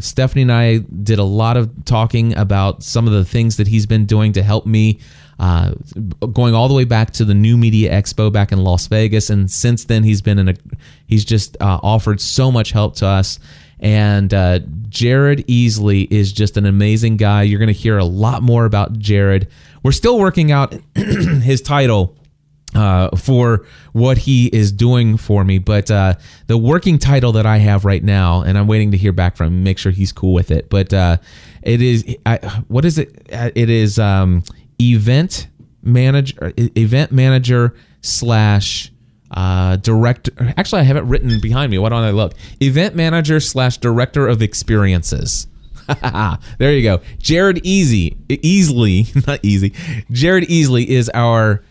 [SPEAKER 1] Stephanie and I did a lot of talking about some of the things that he's been doing to help me, going all the way back to the New Media Expo back in Las Vegas. And since then, he's just offered so much help to us. And Jared Easley is just an amazing guy. You're going to hear a lot more about Jared. We're still working out his title for what he is doing for me, but the working title that I have right now, and I'm waiting to hear back from him, make sure he's cool with it, but it is what is it? It is event manager slash director. Actually, I have it written behind me. Why don't I look? Event manager slash director of experiences. There you go. Jared Easley is our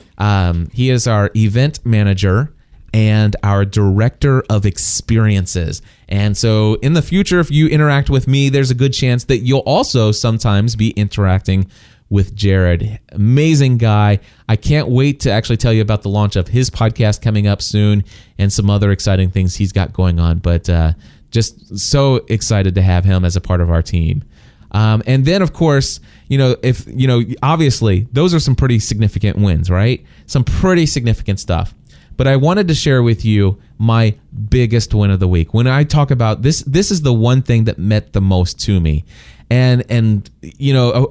[SPEAKER 1] he is our event manager and our director of experiences. And so in the future, if you interact with me, there's a good chance that you'll also sometimes be interacting with Jared. Amazing guy. I can't wait to actually tell you about the launch of his podcast coming up soon and some other exciting things he's got going on. But just so excited to have him as a part of our team. And then, of course, obviously, those are some pretty significant wins, right? Some pretty significant stuff. But I wanted to share with you my biggest win of the week. When I talk about this is the one thing that meant the most to me. And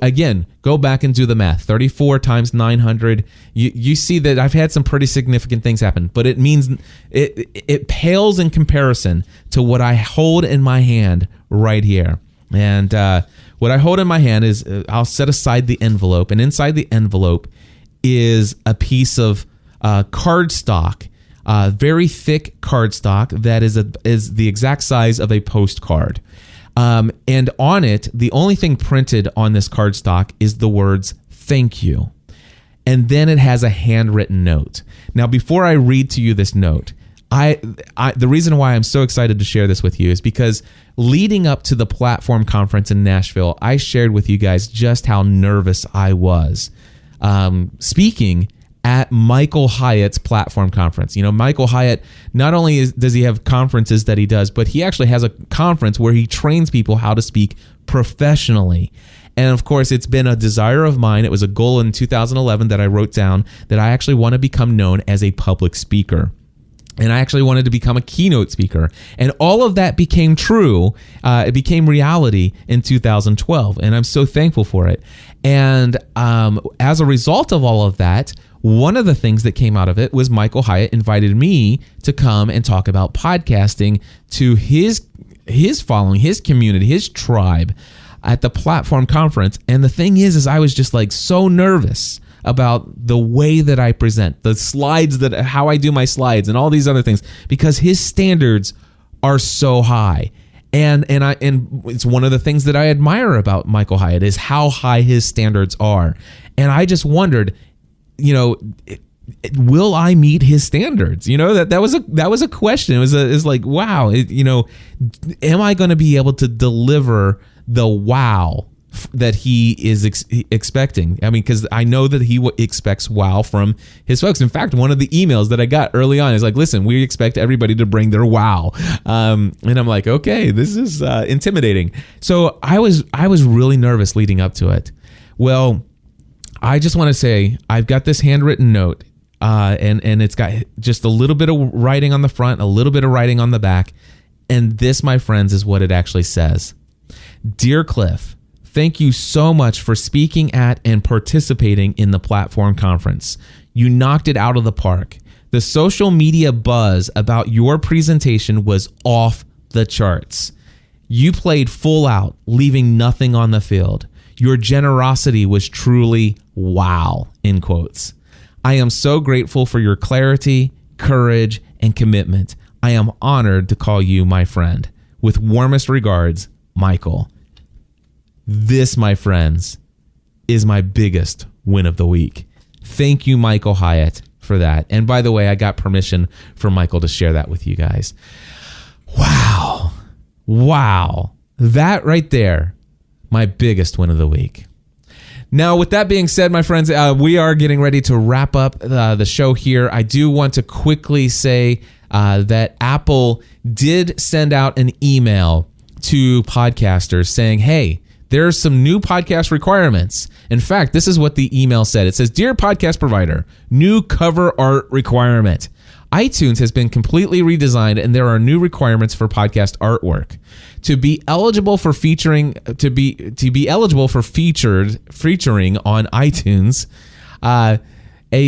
[SPEAKER 1] again, go back and do the math. 34 times 900. You see that I've had some pretty significant things happen, but it means it pales in comparison to what I hold in my hand right here. And what I hold in my hand is I'll set aside the envelope, and inside the envelope is a piece of cardstock, very thick cardstock that is the exact size of a postcard. And on it, the only thing printed on this cardstock is the words "thank you," and then it has a handwritten note. Now, before I read to you this note, the reason why I'm so excited to share this with you is because leading up to the Platform Conference in Nashville, I shared with you guys just how nervous I was speaking at Michael Hyatt's Platform Conference. Michael Hyatt, not only does he have conferences that he does, but he actually has a conference where he trains people how to speak professionally. And of course, it's been a desire of mine. It was a goal in 2011 that I wrote down that I actually want to become known as a public speaker. And I actually wanted to become a keynote speaker. And all of that became true. It became reality in 2012. And I'm so thankful for it. And as a result of all of that, one of the things that came out of it was Michael Hyatt invited me to come and talk about podcasting to his following, his community, his tribe at the Platform Conference. And the thing is I was just like so nervous about the way that I present, the slides, how I do my slides and all these other things, because his standards are so high. And it's one of the things that I admire about Michael Hyatt is how high his standards are. And I just wondered, will I meet his standards? That was a question. It was like, wow, am I going to be able to deliver the wow that he is expecting? I mean, because I know that he expects wow from his folks. In fact, one of the emails that I got early on is like, listen, we expect everybody to bring their wow. And I'm like, okay, this is intimidating. So I was really nervous leading up to it. Well, I just want to say I've got this handwritten note, and it's got just a little bit of writing on the front, a little bit of writing on the back. And this, my friends, is what it actually says. Dear Cliff, thank you so much for speaking at and participating in the platform conference. You knocked it out of the park. The social media buzz about your presentation was off the charts. You played full out, leaving nothing on the field. Your generosity was truly wow, in quotes. I am so grateful for your clarity, courage, and commitment. I am honored to call you my friend. With warmest regards, Michael. This, my friends, is my biggest win of the week. Thank you, Michael Hyatt, for that. And by the way, I got permission from Michael to share that with you guys. Wow. That right there, my biggest win of the week. Now, with that being said, my friends, we are getting ready to wrap up the show here. I do want to quickly say that Apple did send out an email to podcasters saying, hey, there are some new podcast requirements. In fact, this is what the email said. It says, Dear podcast provider, new cover art requirement. iTunes has been completely redesigned and there are new requirements for podcast artwork. To be eligible for featuring on iTunes, a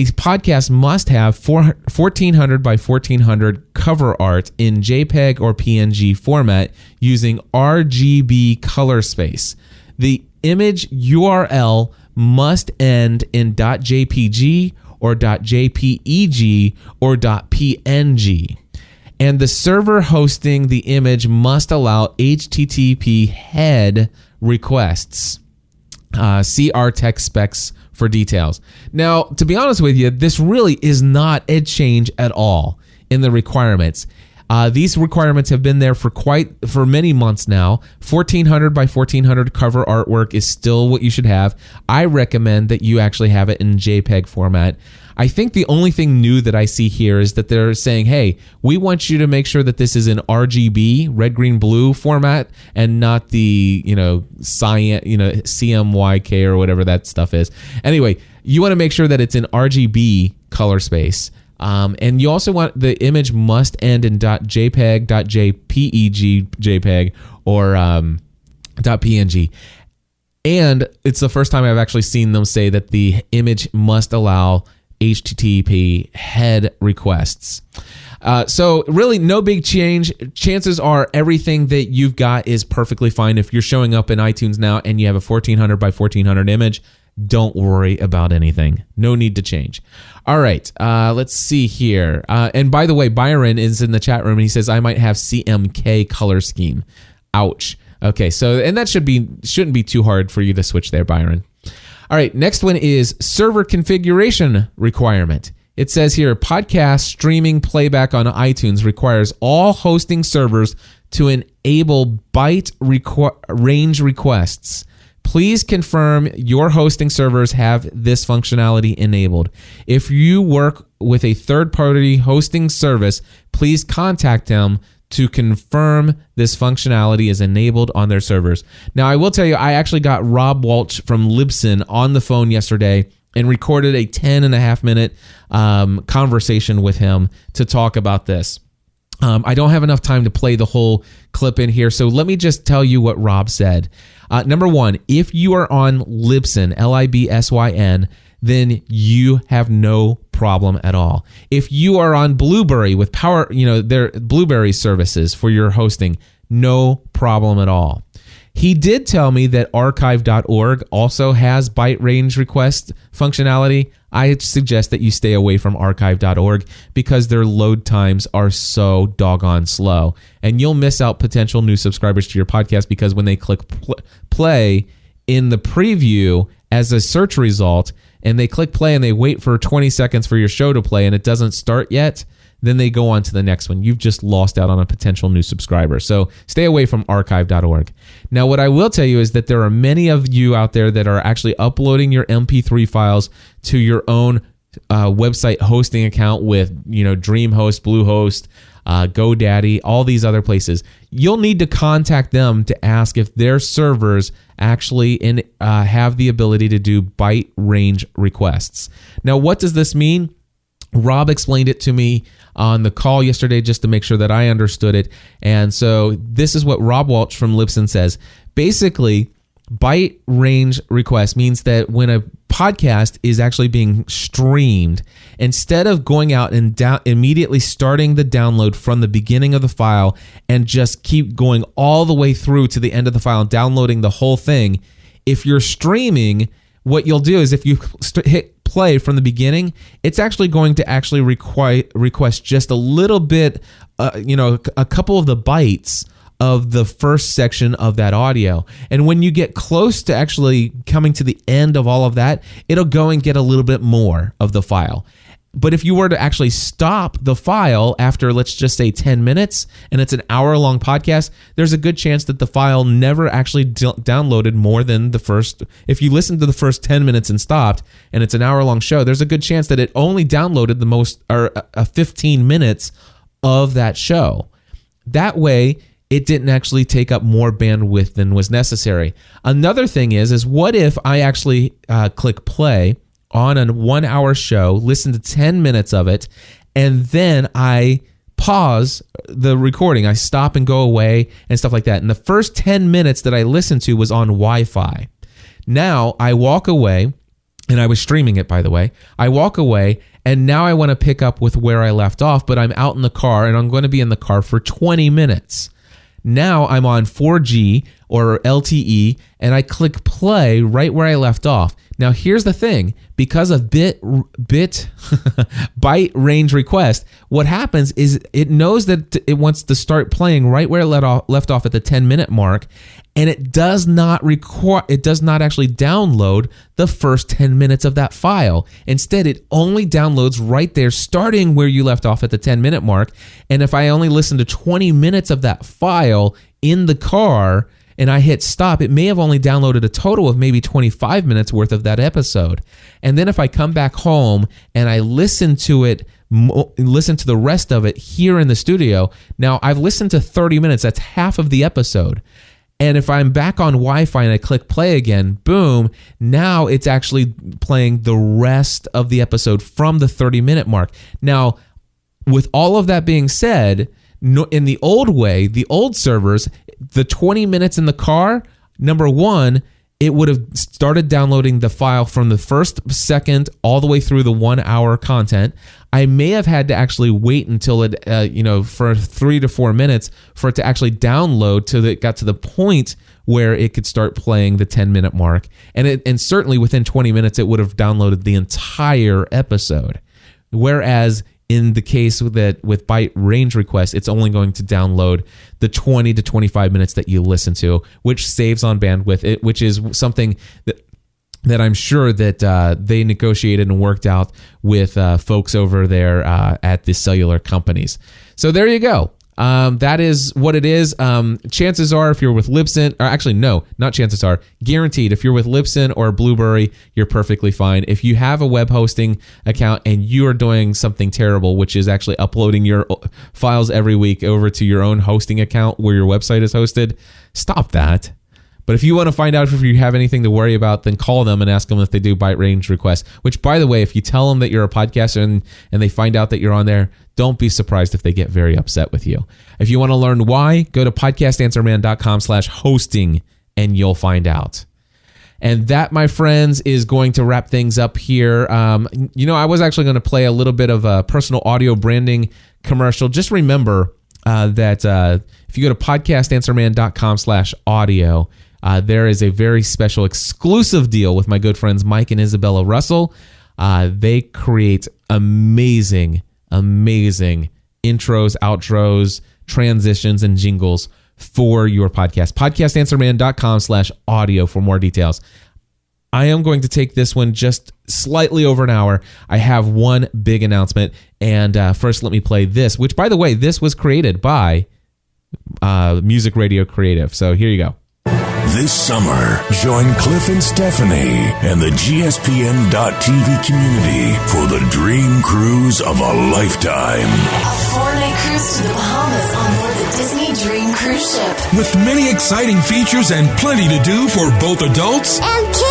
[SPEAKER 1] podcast must have 1400 by 1400 cover art in JPEG or PNG format using RGB color space. The image URL must end in .jpg or .jpeg or .png. And the server hosting the image must allow HTTP head requests. See our tech specs for details. Now, to be honest with you, this really is not a change at all in the requirements. These requirements have been there for many months now. 1400 by 1400 cover artwork is still what you should have. I recommend that you actually have it in JPEG format. I think the only thing new that I see here is that they're saying, hey, we want you to make sure that this is in RGB, red, green, blue format, and not the, cyan, CMYK or whatever that stuff is. Anyway, you want to make sure that it's in RGB color space. And you also want the image must end in .jpeg, .jpeg, JPEG, or .png. And it's the first time I've actually seen them say that the image must allow HTTP head requests. So really no big change. Chances are everything that you've got is perfectly fine. If you're showing up in iTunes now and you have a 1400 by 1400 image, don't worry about anything. No need to change. All right, let's see here. And by the way, Byron is in the chat room and he says, I might have CMK color scheme. Ouch. Okay, so, and that shouldn't be too hard for you to switch there, Byron. All right, next one is server configuration requirement. It says here, podcast streaming playback on iTunes requires all hosting servers to enable byte range requests. Please confirm your hosting servers have this functionality enabled. If you work with a third-party hosting service, please contact them to confirm this functionality is enabled on their servers. Now, I will tell you, I actually got Rob Walsh from Libsyn on the phone yesterday and recorded a 10.5-minute conversation with him to talk about this. I don't have enough time to play the whole clip in here, so let me just tell you what Rob said. Number one, if you are on Libsyn, Libsyn, then you have no problem at all. If you are on Blueberry with their Blueberry services for your hosting, no problem at all. He did tell me that archive.org also has byte range request functionality. I suggest that you stay away from archive.org because their load times are so doggone slow. And you'll miss out potential new subscribers to your podcast because when they click play in the preview as a search result, and they click play and they wait for 20 seconds for your show to play and it doesn't start yet, then they go on to the next one. You've just lost out on a potential new subscriber. So stay away from archive.org. Now, what I will tell you is that there are many of you out there that are actually uploading your MP3 files to your own website hosting account with, DreamHost, Bluehost, GoDaddy, all these other places. You'll need to contact them to ask if their servers actually have the ability to do byte range requests. Now, what does this mean? Rob explained it to me on the call yesterday just to make sure that I understood it. And so this is what Rob Walsh from Libsyn says. Basically, byte range request means that when a podcast is actually being streamed, instead of going out and immediately starting the download from the beginning of the file and just keep going all the way through to the end of the file and downloading the whole thing, if you're streaming, what you'll do is if you hit play from the beginning, it's actually going to actually request just a little bit, a couple of the bytes of the first section of that audio. And when you get close to actually coming to the end of all of that, it'll go and get a little bit more of the file. But if you were to actually stop the file after, let's just say 10 minutes, and it's an hour-long podcast, there's a good chance that the file never actually downloaded more than the first. If you listen to the first 10 minutes and stopped, and it's an hour-long show, there's a good chance that it only downloaded the most, or 15 minutes of that show. That way, it didn't actually take up more bandwidth than was necessary. Another thing is what if I actually click play on a 1 hour show, listen to 10 minutes of it, and then I pause the recording. I stop and go away and stuff like that. And the first 10 minutes that I listened to was on Wi-Fi. Now I walk away, and I was streaming it, by the way. I walk away, and now I want to pick up with where I left off, but I'm out in the car, and I'm going to be in the car for 20 minutes. Now I'm on 4G or LTE, and I click play right where I left off. Now here's the thing, because of byte range request, what happens is it knows that it wants to start playing right where it left off at the 10-minute mark, and it does not actually download the first 10 minutes of that file. Instead, it only downloads right there, starting where you left off at the 10-minute mark. And if I only listen to 20 minutes of that file in the car and I hit stop, it may have only downloaded a total of maybe 25 minutes worth of that episode. And then if I come back home and I listen to the rest of it here in the studio, now I've listened to 30 minutes. That's half of the episode. And if I'm back on Wi-Fi and I click play again, boom, now it's actually playing the rest of the episode from the 30-minute mark. Now, with all of that being said, in the old way, the old servers, the 20 minutes in the car, number one, it would have started downloading the file from the first second all the way through the 1 hour content. I may have had to actually wait until it, for 3 to 4 minutes for it to actually download till it got to the point where it could start playing the 10-minute mark. And certainly within 20 minutes, it would have downloaded the entire episode. Whereas in the case with byte range request, it's only going to download the 20 to 25 minutes that you listen to, which saves on bandwidth, which is something that I'm sure that they negotiated and worked out with folks over there at the cellular companies. So there you go. That is what it is. Chances are, if you're with Libsyn, or actually no, not chances are, guaranteed, if you're with Libsyn or Blueberry, you're perfectly fine. If you have a web hosting account and you are doing something terrible, which is actually uploading your files every week over to your own hosting account where your website is hosted, stop that. But if you want to find out if you have anything to worry about, then call them and ask them if they do byte range requests. Which, by the way, if you tell them that you're a podcaster and they find out that you're on there, don't be surprised if they get very upset with you. If you want to learn why, go to podcastanswerman.com/hosting and you'll find out. And that, my friends, is going to wrap things up here. I was actually going to play a little bit of a personal audio branding commercial. Just remember that if you go to podcastanswerman.com/audio, there is a very special exclusive deal with my good friends Mike and Isabella Russell. They create amazing intros, outros, transitions, and jingles for your podcast. podcastanswerman.com/audio for more details. I am going to take this one just slightly over an hour. I have one big announcement. And first, let me play this, which, by the way, this was created by Music Radio Creative. So here you go.
[SPEAKER 12] This summer, join Cliff and Stephanie and the GSPN.TV community for the dream cruise of a lifetime.
[SPEAKER 19] A 4-night cruise to the Bahamas on board the Disney Dream Cruise Ship.
[SPEAKER 20] With many exciting features and plenty to do for both adults
[SPEAKER 19] and kids.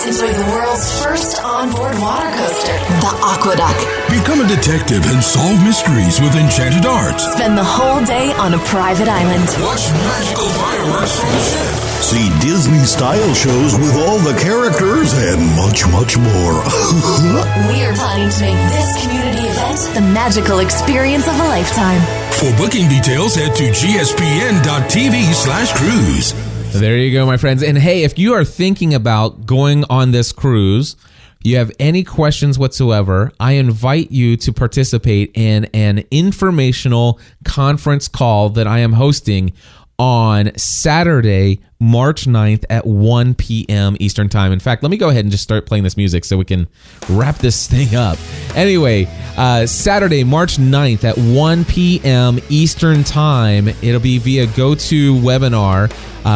[SPEAKER 19] Enjoy the world's first onboard water coaster, the Aqueduct.
[SPEAKER 20] Become a detective and solve mysteries with enchanted art.
[SPEAKER 19] Spend the whole day on a private island.
[SPEAKER 20] Watch magical fireworks from the ship.
[SPEAKER 12] See Disney-style shows with all the characters and much, much more.
[SPEAKER 19] We are planning to make this community event the magical experience of a lifetime.
[SPEAKER 20] For booking details, head to gspn.tv/cruise.
[SPEAKER 1] There you go, my friends. And hey, if you are thinking about going on this cruise, you have any questions whatsoever, I invite you to participate in an informational conference call that I am hosting on Saturday, March 9th at 1 p.m. Eastern Time. In fact, let me go ahead and just start playing this music so we can wrap this thing up. Anyway, Saturday, March 9th at 1 p.m. Eastern Time. It'll be via GoToWebinar.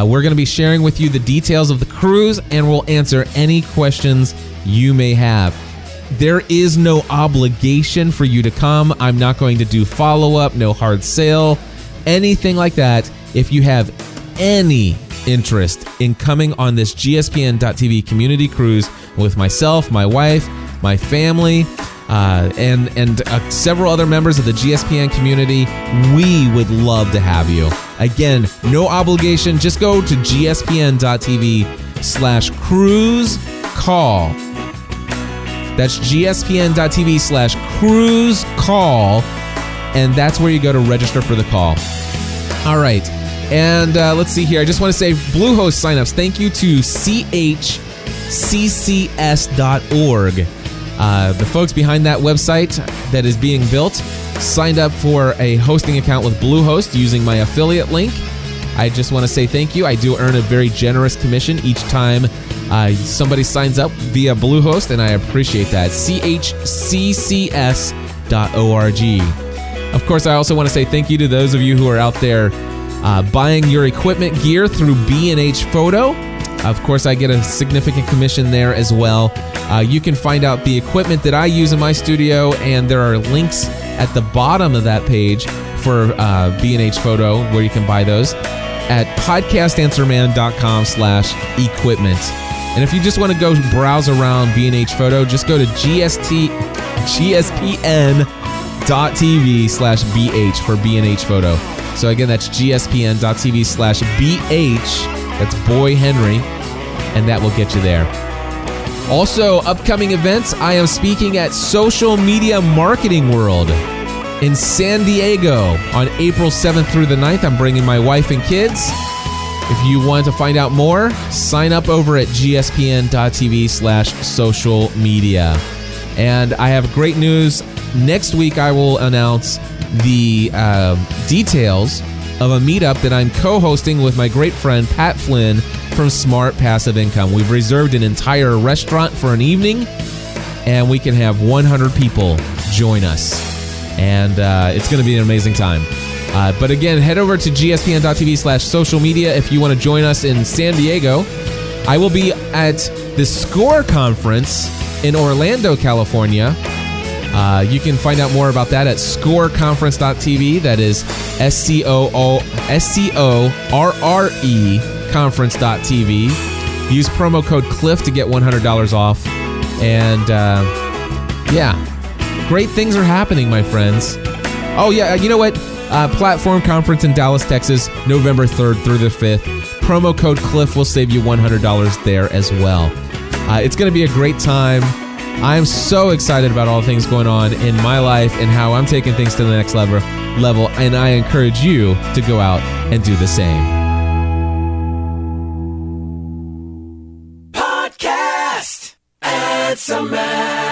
[SPEAKER 1] We're going to be sharing with you the details of the cruise, and we'll answer any questions you may have. There is no obligation for you to come. I'm not going to do follow-up, no hard sale, anything like that. If you have any interest in coming on this GSPN.TV community cruise with myself, my wife, my family, and several other members of the GSPN community, we would love to have you. Again, no obligation. Just go to gspn.tv/cruise call. That's gspn.tv/cruise call. And that's where you go to register for the call. All right. And let's see here. I just want to say Bluehost signups. Thank you to chccs.org. The folks behind that website that is being built signed up for a hosting account with Bluehost using my affiliate link. I just want to say thank you. I do earn a very generous commission each time somebody signs up via Bluehost, and I appreciate that. chccs.org. Of course, I also want to say thank you to those of you who are out there buying your equipment gear through B&H Photo. Of course, I get a significant commission there as well. You can find out the equipment that I use in my studio, and there are links at the bottom of that page for B&H Photo where you can buy those at podcastanswerman.com/equipment. And if you just want to go browse around B&H Photo, just go to gspn.tv/BH for B&H Photo. So again, that's gspn.tv/BH. That's Boy Henry, and that will get you there. Also, upcoming events, I am speaking at Social Media Marketing World in San Diego on April 7th through the 9th. I'm bringing my wife and kids. If you want to find out more, sign up over at gspn.tv/social media. And I have great news. Next week, I will announce the details of a meetup that I'm co-hosting with my great friend Pat Flynn from Smart Passive Income. We've reserved an entire restaurant for an evening, and we can have 100 people join us. And it's going to be an amazing time. But again, head over to gspn.tv/social media if you want to join us in San Diego. I will be at the SCORE conference in Orlando, California. You can find out more about that at scoreconference.tv. That is SCORRE conference.tv. Use promo code CLIFF to get $100 off. And yeah, great things are happening, my friends. Oh yeah, you know what? Platform Conference in Dallas, Texas, November 3rd through the 5th. Promo code CLIFF will save you $100 there as well. It's going to be a great time. I'm so excited about all the things going on in my life and how I'm taking things to the next level, and I encourage you to go out and do the same.
[SPEAKER 21] It's a man.